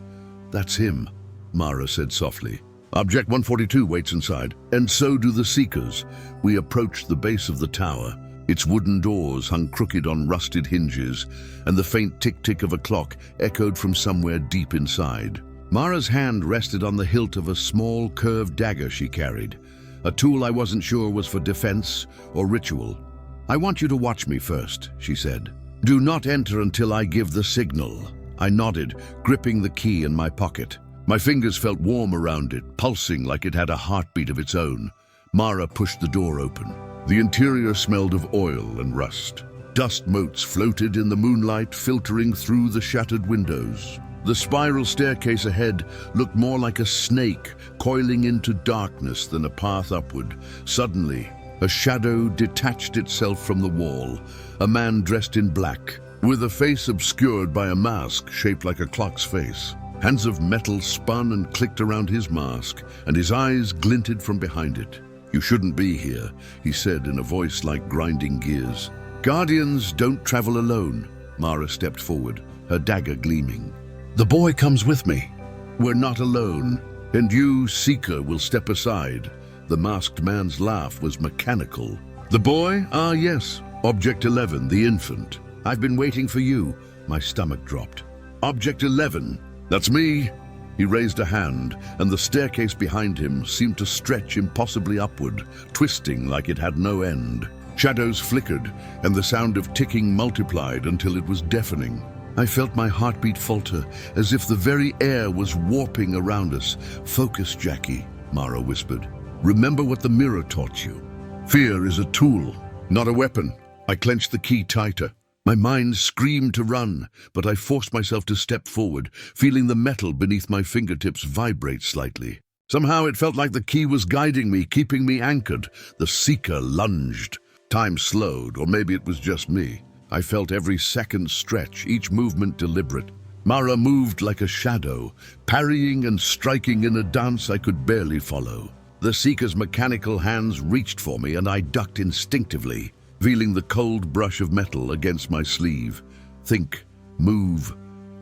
"That's him," Mara said softly. "Object 142 waits inside, and so do the Seekers." We approached the base of the tower. Its wooden doors hung crooked on rusted hinges, and the faint tick-tick of a clock echoed from somewhere deep inside. Mara's hand rested on the hilt of a small, curved dagger she carried, a tool I wasn't sure was for defense or ritual. "I want you to watch me first," she said. "Do not enter until I give the signal." I nodded, gripping the key in my pocket. My fingers felt warm around it, pulsing like it had a heartbeat of its own. Mara pushed the door open. The interior smelled of oil and rust. Dust motes floated in the moonlight, filtering through the shattered windows. The spiral staircase ahead looked more like a snake coiling into darkness than a path upward. Suddenly, a shadow detached itself from the wall, a man dressed in black, with a face obscured by a mask shaped like a clock's face. Hands of metal spun and clicked around his mask, and his eyes glinted from behind it. "You shouldn't be here," he said in a voice like grinding gears. "Guardians don't travel alone." Mara stepped forward, her dagger gleaming. "The boy comes with me. We're not alone. And you, Seeker, will step aside." The masked man's laugh was mechanical. "The boy? Ah, yes. Object 11, the infant. I've been waiting for you." My stomach dropped. "Object 11. That's me." He raised a hand, and the staircase behind him seemed to stretch impossibly upward, twisting like it had no end. Shadows flickered, and the sound of ticking multiplied until it was deafening. I felt my heartbeat falter, as if the very air was warping around us. "Focus, Jackie," Mara whispered. "Remember what the mirror taught you. Fear is a tool, not a weapon." I clenched the key tighter. My mind screamed to run, but I forced myself to step forward, feeling the metal beneath my fingertips vibrate slightly. Somehow it felt like the key was guiding me, keeping me anchored. The Seeker lunged. Time slowed, or maybe it was just me. I felt every second stretch, each movement deliberate. Mara moved like a shadow, parrying and striking in a dance I could barely follow. The Seeker's mechanical hands reached for me, and I ducked instinctively, feeling the cold brush of metal against my sleeve. Think, move,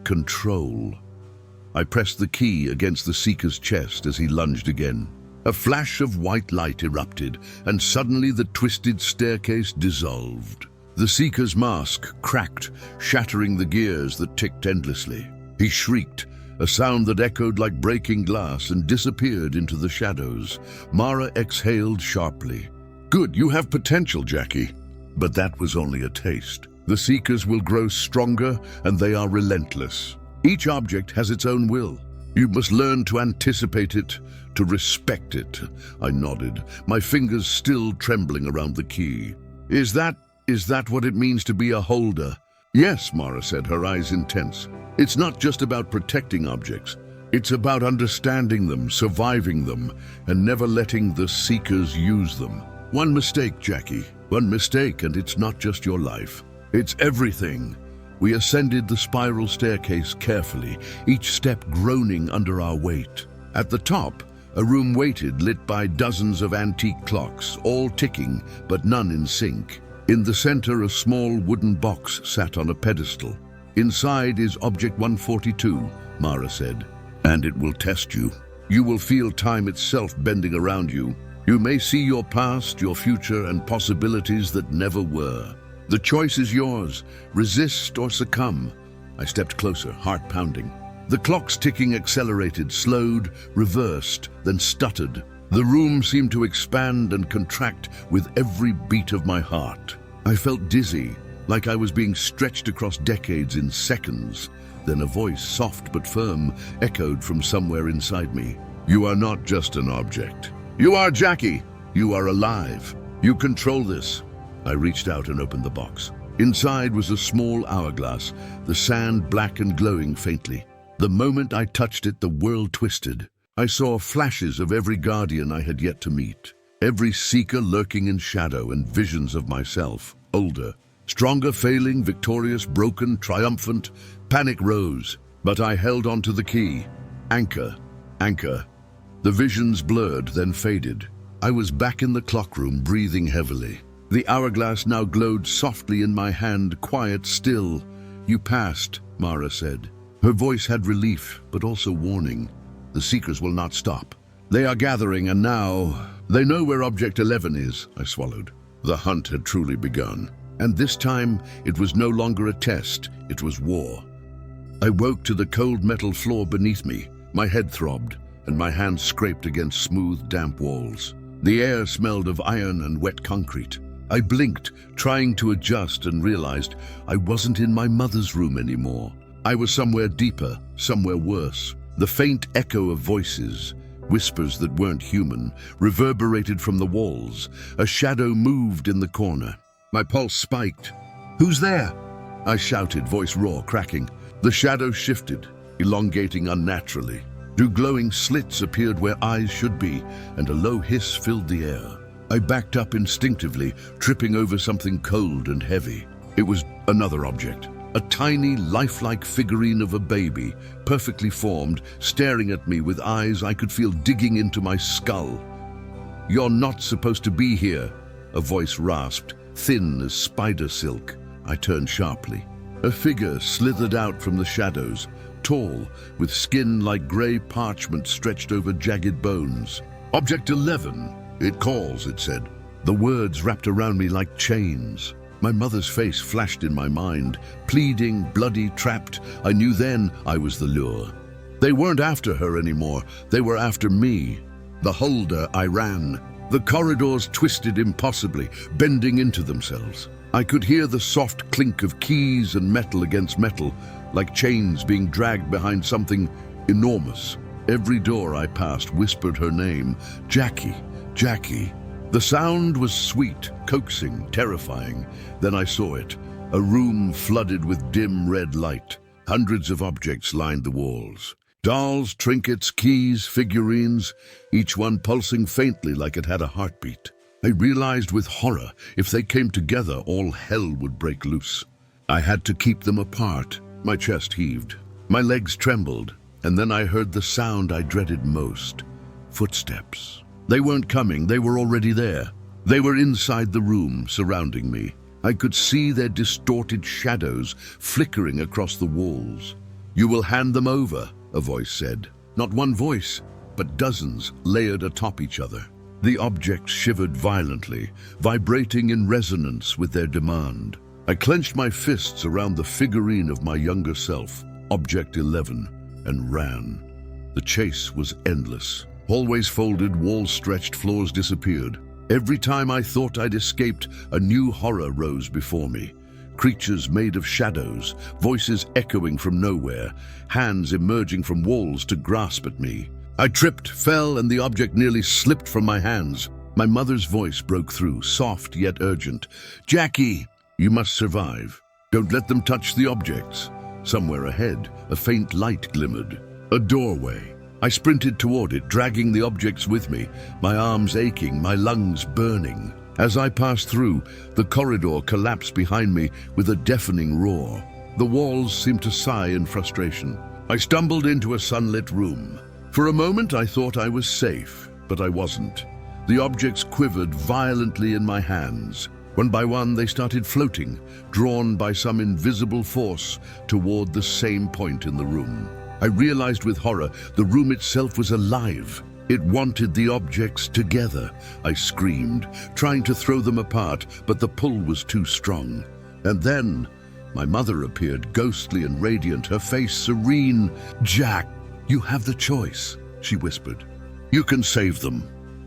control. I pressed the key against the Seeker's chest as he lunged again. A flash of white light erupted, and suddenly the twisted staircase dissolved. The Seeker's mask cracked, shattering the gears that ticked endlessly. He shrieked, a sound that echoed like breaking glass, and disappeared into the shadows. Mara exhaled sharply. "Good, you have potential, Jackie." But that was only a taste. The Seekers will grow stronger, and they are relentless. Each object has its own will. You must learn to anticipate it, to respect it. I nodded, my fingers still trembling around the key. Is that what it means to be a holder?" "Yes," Mara said, her eyes intense. "It's not just about protecting objects. It's about understanding them, surviving them, and never letting the Seekers use them. One mistake, Jackie. One mistake, and it's not just your life. It's everything." We ascended the spiral staircase carefully, each step groaning under our weight. At the top, a room waited, lit by dozens of antique clocks, all ticking, but none in sync. In the center, a small wooden box sat on a pedestal. "Inside is Object 142, Mara said, "and it will test you. You will feel time itself bending around you. You may see your past, your future, and possibilities that never were. The choice is yours. Resist or succumb." I stepped closer, heart pounding. The clock's ticking accelerated, slowed, reversed, then stuttered. The room seemed to expand and contract with every beat of my heart. I felt dizzy, like I was being stretched across decades in seconds. Then a voice, soft but firm, echoed from somewhere inside me. "You are not just an object. You are Jackie. You are alive. You control this." I reached out and opened the box. Inside was a small hourglass, the sand black and glowing faintly. The moment I touched it, the world twisted. I saw flashes of every guardian I had yet to meet, every Seeker lurking in shadow, and visions of myself, older, stronger, failing, victorious, broken, triumphant. Panic rose, but I held onto the key. Anchor, anchor. The visions blurred, then faded. I was back in the clock room, breathing heavily. The hourglass now glowed softly in my hand, quiet, still. "You passed," Mara said. Her voice had relief, but also warning. "The Seekers will not stop. They are gathering, and now they know where Object 11 is," I swallowed. The hunt had truly begun. And this time, it was no longer a test, it was war. I woke to the cold metal floor beneath me. My head throbbed, and my hands scraped against smooth, damp walls. The air smelled of iron and wet concrete. I blinked, trying to adjust, and realized I wasn't in my mother's room anymore. I was somewhere deeper, somewhere worse. The faint echo of voices, whispers that weren't human, reverberated from the walls. A shadow moved in the corner. My pulse spiked. "Who's there?" I shouted, voice raw, cracking. The shadow shifted, elongating unnaturally. Two glowing slits appeared where eyes should be, and a low hiss filled the air. I backed up instinctively, tripping over something cold and heavy. It was another object, a tiny, lifelike figurine of a baby, perfectly formed, staring at me with eyes I could feel digging into my skull. "You're not supposed to be here," a voice rasped, thin as spider silk. I turned sharply. A figure slithered out from the shadows, tall, with skin like gray parchment stretched over jagged bones. "Object 11. It calls," it said. The words wrapped around me like chains. My mother's face flashed in my mind, pleading, bloody, trapped. I knew then I was the lure. They weren't after her anymore. They were after me. The holder, I ran. The corridors twisted impossibly, bending into themselves. I could hear the soft clink of keys and metal against metal. like chains being dragged behind something enormous. Every door I passed whispered her name, Jackie, Jackie. The sound was sweet, coaxing, terrifying. Then I saw it, a room flooded with dim red light. Hundreds of objects lined the walls. Dolls, trinkets, keys, figurines, each one pulsing faintly like it had a heartbeat. I realized with horror, if they came together, all hell would break loose. I had to keep them apart. My chest heaved. My legs trembled. And then I heard the sound I dreaded most. Footsteps. They weren't coming, they were already there. They were inside the room, surrounding me. I could see their distorted shadows flickering across the walls. "You will hand them over," a voice said. Not one voice, but dozens layered atop each other. The objects shivered violently, vibrating in resonance with their demand. I clenched my fists around the figurine of my younger self, Object 11, and ran. The chase was endless. Hallways folded, walls stretched, floors disappeared. Every time I thought I'd escaped, a new horror rose before me. Creatures made of shadows, voices echoing from nowhere, hands emerging from walls to grasp at me. I tripped, fell, and the object nearly slipped from my hands. My mother's voice broke through, soft yet urgent. "Jackie, you must survive. Don't let them touch the objects." Somewhere ahead, a faint light glimmered. A doorway. I sprinted toward it, dragging the objects with me, my arms aching, my lungs burning. As I passed through, the corridor collapsed behind me with a deafening roar. The walls seemed to sigh in frustration. I stumbled into a sunlit room. For a moment I thought I was safe, but I wasn't. The objects quivered violently in my hands. One by one they started floating, drawn by some invisible force toward the same point in the room. I realized with horror the room itself was alive. It wanted the objects together. I screamed, trying to throw them apart, but the pull was too strong. And then my mother appeared, ghostly and radiant, her face serene. "Jack, you have the choice," she whispered. "You can save them,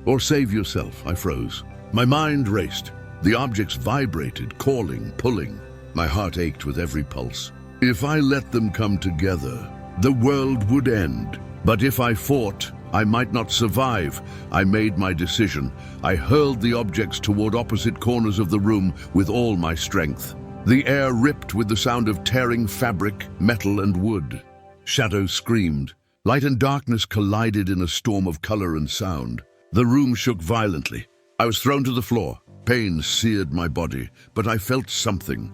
or save yourself." I froze. My mind raced. The objects vibrated, calling, pulling. My heart ached with every pulse. If I let them come together, the world would end. But if I fought, I might not survive. I made my decision. I hurled the objects toward opposite corners of the room with all my strength. The air ripped with the sound of tearing fabric, metal, and wood. Shadows screamed. Light and darkness collided in a storm of color and sound. The room shook violently. I was thrown to the floor. Pain seared my body, but I felt something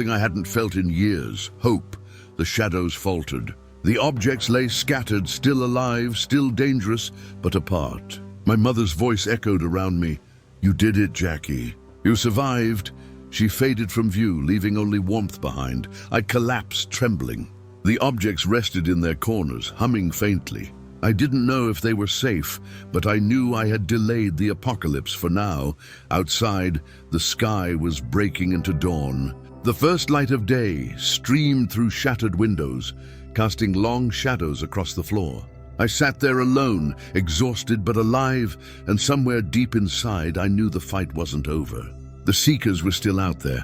I hadn't felt in years. Hope. The shadows faltered. The objects lay scattered, still alive, still dangerous, but apart. My mother's voice echoed around me. "You did it, Jackie. You survived." She faded from view, leaving only warmth behind. I collapsed, trembling. The objects rested in their corners, humming faintly. I didn't know if they were safe, but I knew I had delayed the apocalypse for now. Outside, the sky was breaking into dawn. The first light of day streamed through shattered windows, casting long shadows across the floor. I sat there alone, exhausted but alive, and somewhere deep inside I knew the fight wasn't over. The Seekers were still out there.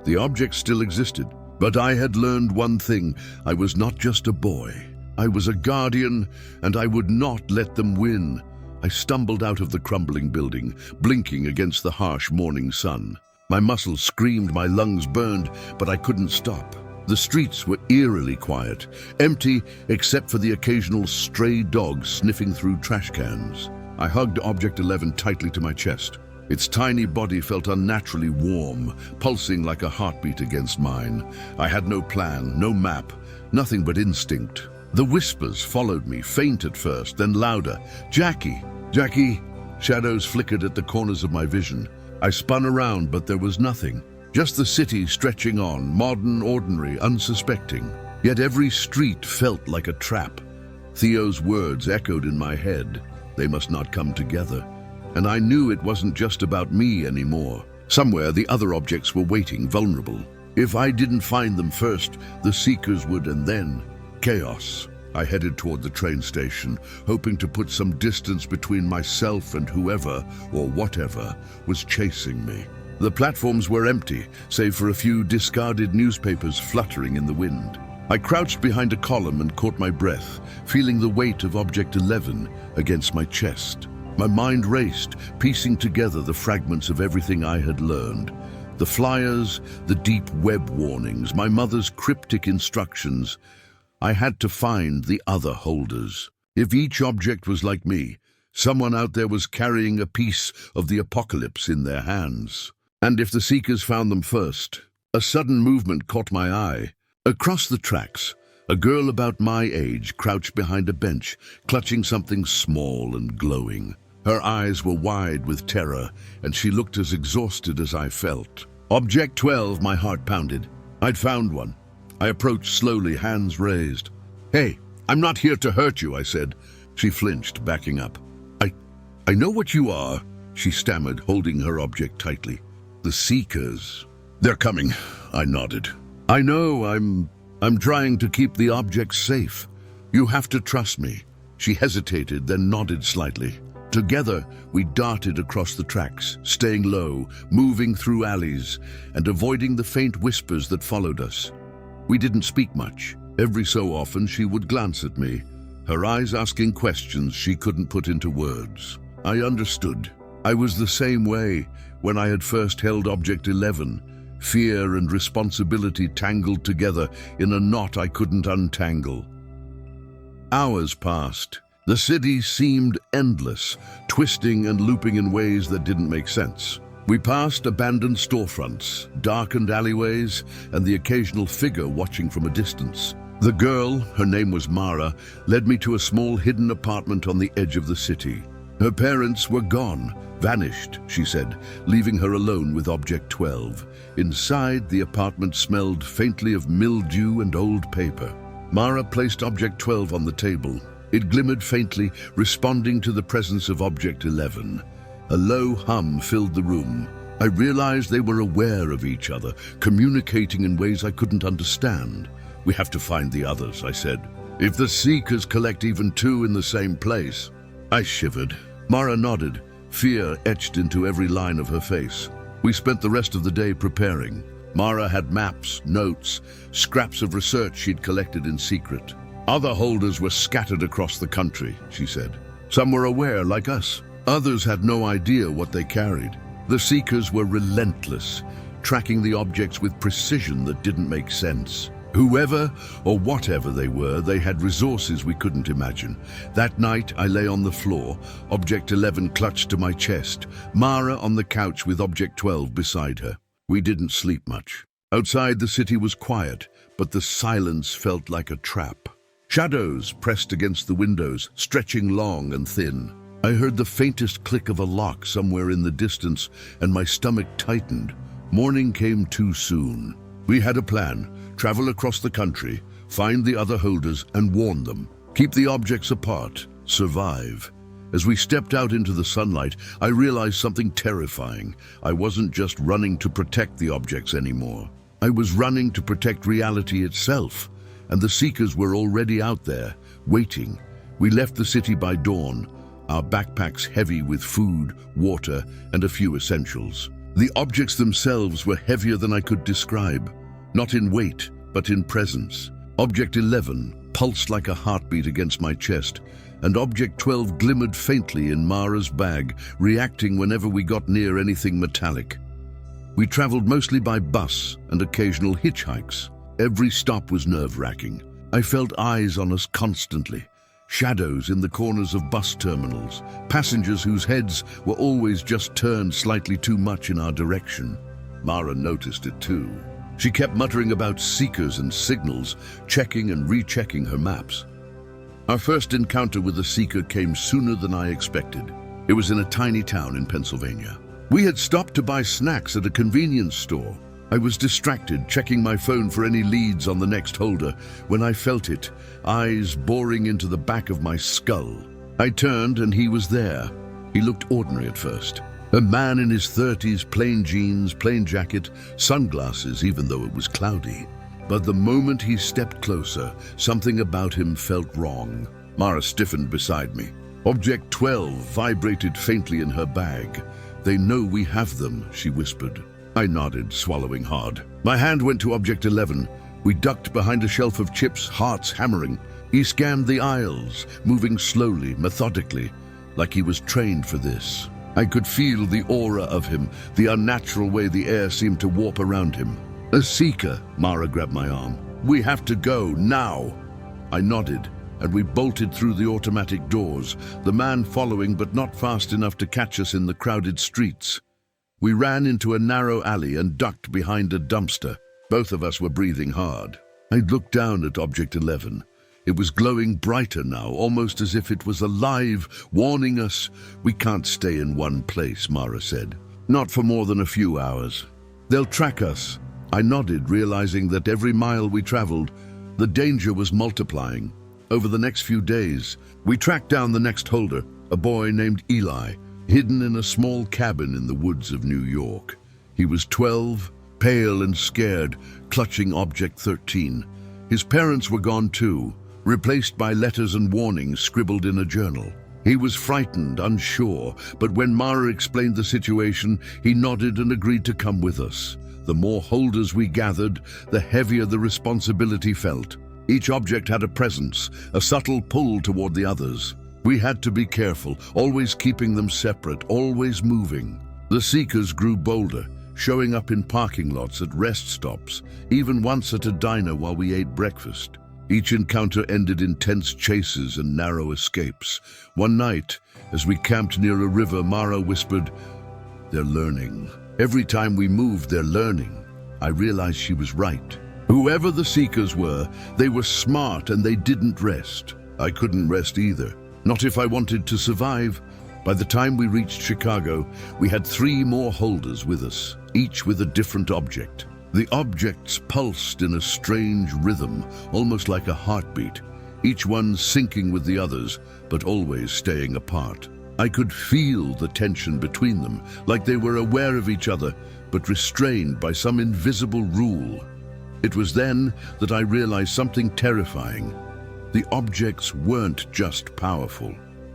The objects still existed. But I had learned one thing. I was not just a boy. I was a guardian, and I would not let them win. I stumbled out of the crumbling building, blinking against the harsh morning sun. My muscles screamed, my lungs burned, but I couldn't stop. The streets were eerily quiet, empty except for the occasional stray dog sniffing through trash cans. I hugged Object 11 tightly to my chest. Its tiny body felt unnaturally warm, pulsing like a heartbeat against mine. I had no plan, no map, nothing but instinct. The whispers followed me, faint at first, then louder. "Jackie! Jackie!" Shadows flickered at the corners of my vision. I spun around, but there was nothing. Just the city stretching on, modern, ordinary, unsuspecting. Yet every street felt like a trap. Theo's words echoed in my head. They must not come together. And I knew it wasn't just about me anymore. Somewhere the other objects were waiting, vulnerable. If I didn't find them first, the Seekers would, and then chaos. I headed toward the train station, hoping to put some distance between myself and whoever, or whatever, was chasing me. The platforms were empty, save for a few discarded newspapers fluttering in the wind. I crouched behind a column and caught my breath, feeling the weight of Object 11 against my chest. My mind raced, piecing together the fragments of everything I had learned. The flyers, the deep web warnings, my mother's cryptic instructions. I had to find the other holders. If each object was like me, someone out there was carrying a piece of the apocalypse in their hands. And if the Seekers found them first, a sudden movement caught my eye. Across the tracks, a girl about my age crouched behind a bench, clutching something small and glowing. Her eyes were wide with terror, and she looked as exhausted as I felt. Object 12, my heart pounded. I'd found one. I approached slowly, hands raised. "Hey, I'm not here to hurt you," I said. She flinched, backing up. I know what you are," she stammered, holding her object tightly. "The Seekers. They're coming," I nodded. "I know, I'm trying to keep the objects safe. You have to trust me." She hesitated, then nodded slightly. Together, we darted across the tracks, staying low, moving through alleys, and avoiding the faint whispers that followed us. We didn't speak much. Every so often, she would glance at me, her eyes asking questions she couldn't put into words. I understood. I was the same way when I had first held Object 11, fear and responsibility tangled together in a knot I couldn't untangle. Hours passed. The city seemed endless, twisting and looping in ways that didn't make sense. We passed abandoned storefronts, darkened alleyways, and the occasional figure watching from a distance. The girl, her name was Mara, led me to a small hidden apartment on the edge of the city. Her parents were gone, vanished, she said, leaving her alone with Object 12. Inside, the apartment smelled faintly of mildew and old paper. Mara placed Object 12 on the table. It glimmered faintly, responding to the presence of Object 11. A low hum filled the room. I realized they were aware of each other, communicating in ways I couldn't understand. "We have to find the others," I said. "If the Seekers collect even two in the same place." I shivered. Mara nodded, fear etched into every line of her face. We spent the rest of the day preparing. Mara had maps, notes, scraps of research she'd collected in secret. "Other holders were scattered across the country," she said. "Some were aware, like us. Others had no idea what they carried. The Seekers were relentless, tracking the objects with precision that didn't make sense. Whoever or whatever they were, they had resources we couldn't imagine. That night, I lay on the floor, Object 11 clutched to my chest, Mara on the couch with Object 12 beside her. We didn't sleep much. Outside, the city was quiet, but the silence felt like a trap. Shadows pressed against the windows, stretching long and thin. I heard the faintest click of a lock somewhere in the distance, and my stomach tightened. Morning came too soon. We had a plan: travel across the country, find the other holders, and warn them. Keep the objects apart, survive. As we stepped out into the sunlight, I realized something terrifying. I wasn't just running to protect the objects anymore. I was running to protect reality itself, and the Seekers were already out there, waiting. We left the city by dawn, our backpacks heavy with food, water, and a few essentials. The objects themselves were heavier than I could describe, not in weight, but in presence. Object 11 pulsed like a heartbeat against my chest, and Object 12 glimmered faintly in Mara's bag, reacting whenever we got near anything metallic. We traveled mostly by bus and occasional hitchhikes. Every stop was nerve-wracking. I felt eyes on us constantly, shadows in the corners of bus terminals, passengers whose heads were always just turned slightly too much in our direction. Mara noticed it too. She kept muttering about Seekers and signals, checking and rechecking her maps. Our first encounter with a Seeker came sooner than I expected. It was in a tiny town in Pennsylvania. We had stopped to buy snacks at a convenience store. I was distracted, checking my phone for any leads on the next holder, when I felt it, eyes boring into the back of my skull. I turned and he was there. He looked ordinary at first. A man in his 30s, plain jeans, plain jacket, sunglasses, even though it was cloudy. But the moment he stepped closer, something about him felt wrong. Mara stiffened beside me. Object 12 vibrated faintly in her bag. "They know we have them," she whispered. I nodded, swallowing hard. My hand went to Object 11. We ducked behind a shelf of chips, hearts hammering. He scanned the aisles, moving slowly, methodically, like he was trained for this. I could feel the aura of him, the unnatural way the air seemed to warp around him. "A seeker," Mara grabbed my arm. "We have to go, now." I nodded, and we bolted through the automatic doors, the man following but not fast enough to catch us in the crowded streets. We ran into a narrow alley and ducked behind a dumpster. Both of us were breathing hard. I looked down at Object 11. It was glowing brighter now, almost as if it was alive, warning us. "We can't stay in one place," Mara said. "Not for more than a few hours. They'll track us." I nodded, realizing that every mile we traveled, the danger was multiplying. Over the next few days, we tracked down the next holder, a boy named Eli, hidden in a small cabin in the woods of New York. He was 12, pale and scared, clutching Object 13. His parents were gone too, replaced by letters and warnings scribbled in a journal. He was frightened, unsure, but when Mara explained the situation, he nodded and agreed to come with us. The more holders we gathered, the heavier the responsibility felt. Each object had a presence, a subtle pull toward the others. We had to be careful, always keeping them separate, always moving. The seekers grew bolder, showing up in parking lots, at rest stops, even once at a diner while we ate breakfast. Each encounter ended in tense chases and narrow escapes. One night, as we camped near a river, Mara whispered, "They're learning. Every time we moved, they're learning." I realized she was right. Whoever the seekers were, they were smart and they didn't rest. I couldn't rest either, not if I wanted to survive. By the time we reached Chicago, we had 3 more holders with us, each with a different object. The objects pulsed in a strange rhythm, almost like a heartbeat, each one syncing with the others, but always staying apart. I could feel the tension between them, like they were aware of each other, but restrained by some invisible rule. It was then that I realized something terrifying. The objects weren't just powerful.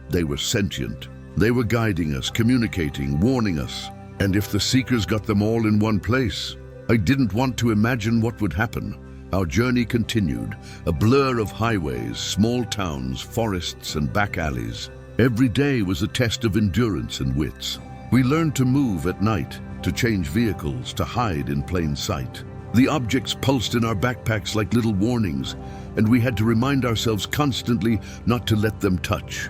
They were sentient. They were guiding us, communicating, warning us. And if the seekers got them all in one place, I didn't want to imagine what would happen. Our journey continued, a blur of highways, small towns, forests, and back alleys. Every day was a test of endurance and wits. We learned to move at night, to change vehicles, to hide in plain sight. The objects pulsed in our backpacks like little warnings, and we had to remind ourselves constantly not to let them touch.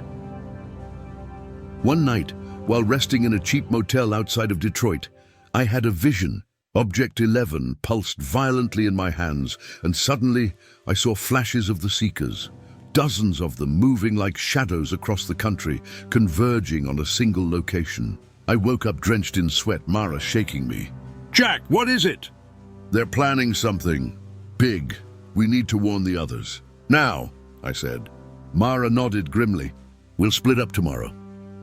One night, while resting in a cheap motel outside of Detroit, I had a vision. Object 11 pulsed violently in my hands, and suddenly I saw flashes of the seekers. Dozens of them moving like shadows across the country, converging on a single location. I woke up drenched in sweat, Mara shaking me. Jack, what is it? "They're planning something big. We need to warn the others. Now," I said. Mara nodded grimly. "We'll split up tomorrow.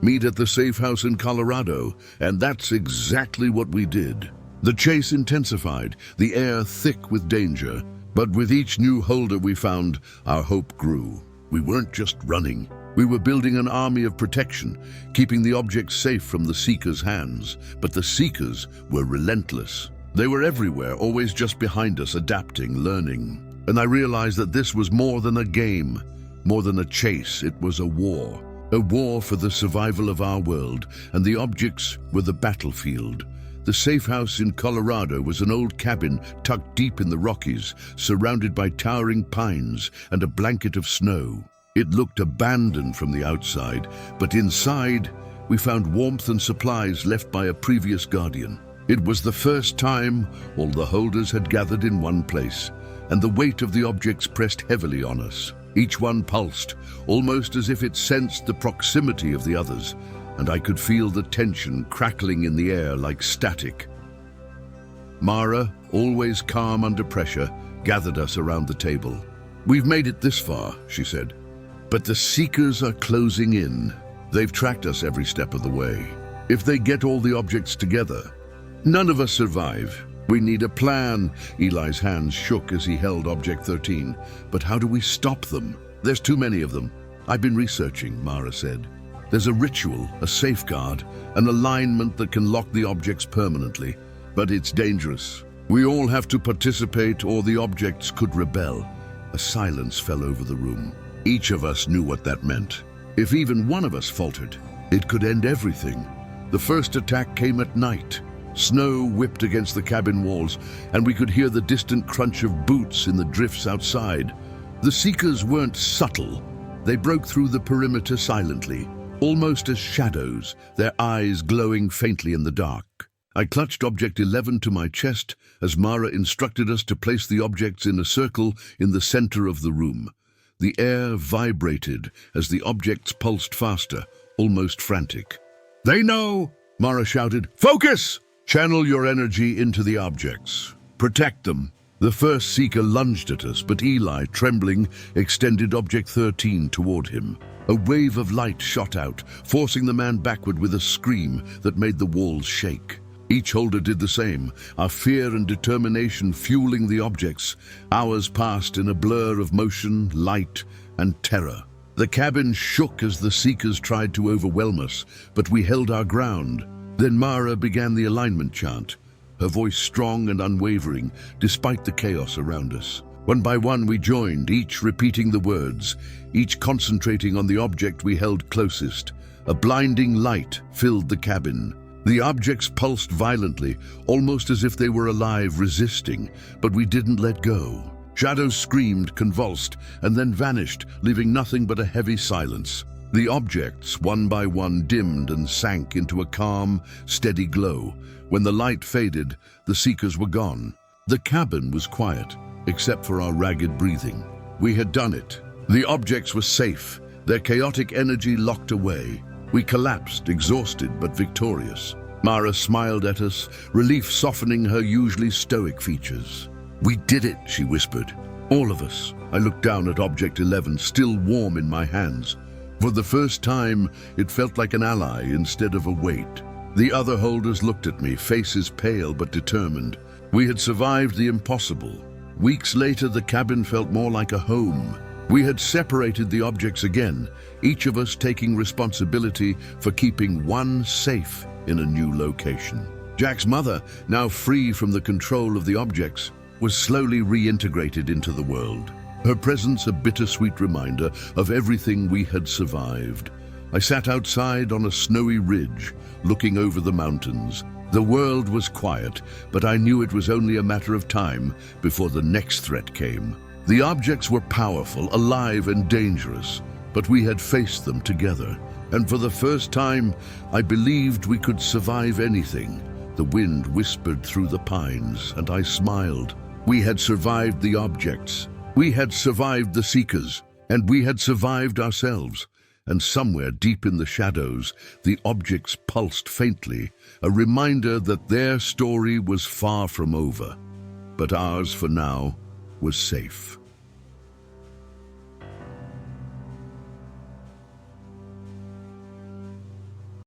Meet at the safe house in Colorado." And that's exactly what we did. The chase intensified, the air thick with danger. But with each new holder we found, our hope grew. We weren't just running. We were building an army of protection, keeping the objects safe from the seekers' hands. But the seekers were relentless. They were everywhere, always just behind us, adapting, learning. And I realized that this was more than a game, more than a chase. It was a war. A war for the survival of our world, and the objects were the battlefield. The safe house in Colorado was an old cabin tucked deep in the Rockies, surrounded by towering pines and a blanket of snow. It looked abandoned from the outside, but inside, we found warmth and supplies left by a previous guardian. It was the first time all the holders had gathered in one place, and the weight of the objects pressed heavily on us. Each one pulsed, almost as if it sensed the proximity of the others, and I could feel the tension crackling in the air like static. Mara, always calm under pressure, gathered us around the table. "We've made it this far," she said, "but the seekers are closing in. They've tracked us every step of the way. If they get all the objects together, none of us survive. We need a plan." Eli's hands shook as he held Object 13. "But how do we stop them? There's too many of them." "I've been researching," Mara said. "There's a ritual, a safeguard, an alignment that can lock the objects permanently. But it's dangerous. We all have to participate or the objects could rebel. A silence fell over the room. Each of us knew what that meant. If even one of us faltered, it could end everything. The first attack came at night. Snow whipped against the cabin walls, and we could hear the distant crunch of boots in the drifts outside. The Seekers weren't subtle. They broke through the perimeter silently, almost as shadows, their eyes glowing faintly in the dark. I clutched Object 11 to my chest as Mara instructed us to place the objects in a circle in the center of the room. The air vibrated as the objects pulsed faster, almost frantic. "They know!" Mara shouted. "Focus! Channel your energy into the objects. Protect them." The first Seeker lunged at us, but Eli, trembling, extended Object 13 toward him. A wave of light shot out, forcing the man backward with a scream that made the walls shake. Each holder did the same, our fear and determination fueling the objects. Hours passed in a blur of motion, light, and terror. The cabin shook as the Seekers tried to overwhelm us, but we held our ground. Then Mara began the alignment chant, her voice strong and unwavering, despite the chaos around us. One by one we joined, each repeating the words, each concentrating on the object we held closest. A blinding light filled the cabin. The objects pulsed violently, almost as if they were alive, resisting, but we didn't let go. Shadows screamed, convulsed, and then vanished, leaving nothing but a heavy silence. The objects, one by one, dimmed and sank into a calm, steady glow. When the light faded, the Seekers were gone. The cabin was quiet, except for our ragged breathing. We had done it. The objects were safe, their chaotic energy locked away. We collapsed, exhausted but victorious. Mara smiled at us, relief softening her usually stoic features. "We did it," she whispered. "All of us." I looked down at Object 11, still warm in my hands. For the first time, it felt like an ally instead of a weight. The other holders looked at me, faces pale but determined. We had survived the impossible. Weeks later, the cabin felt more like a home. We had separated the objects again, each of us taking responsibility for keeping one safe in a new location. Jack's mother, now free from the control of the objects, was slowly reintegrated into the world. Her presence a bittersweet reminder of everything we had survived. I sat outside on a snowy ridge, looking over the mountains. The world was quiet, but I knew it was only a matter of time before the next threat came. The objects were powerful, alive, and dangerous, but we had faced them together. And for the first time, I believed we could survive anything. The wind whispered through the pines, and I smiled. We had survived the objects. We had survived the Seekers, and we had survived ourselves. And somewhere deep in the shadows, the objects pulsed faintly, a reminder that their story was far from over. But ours, for now, was safe.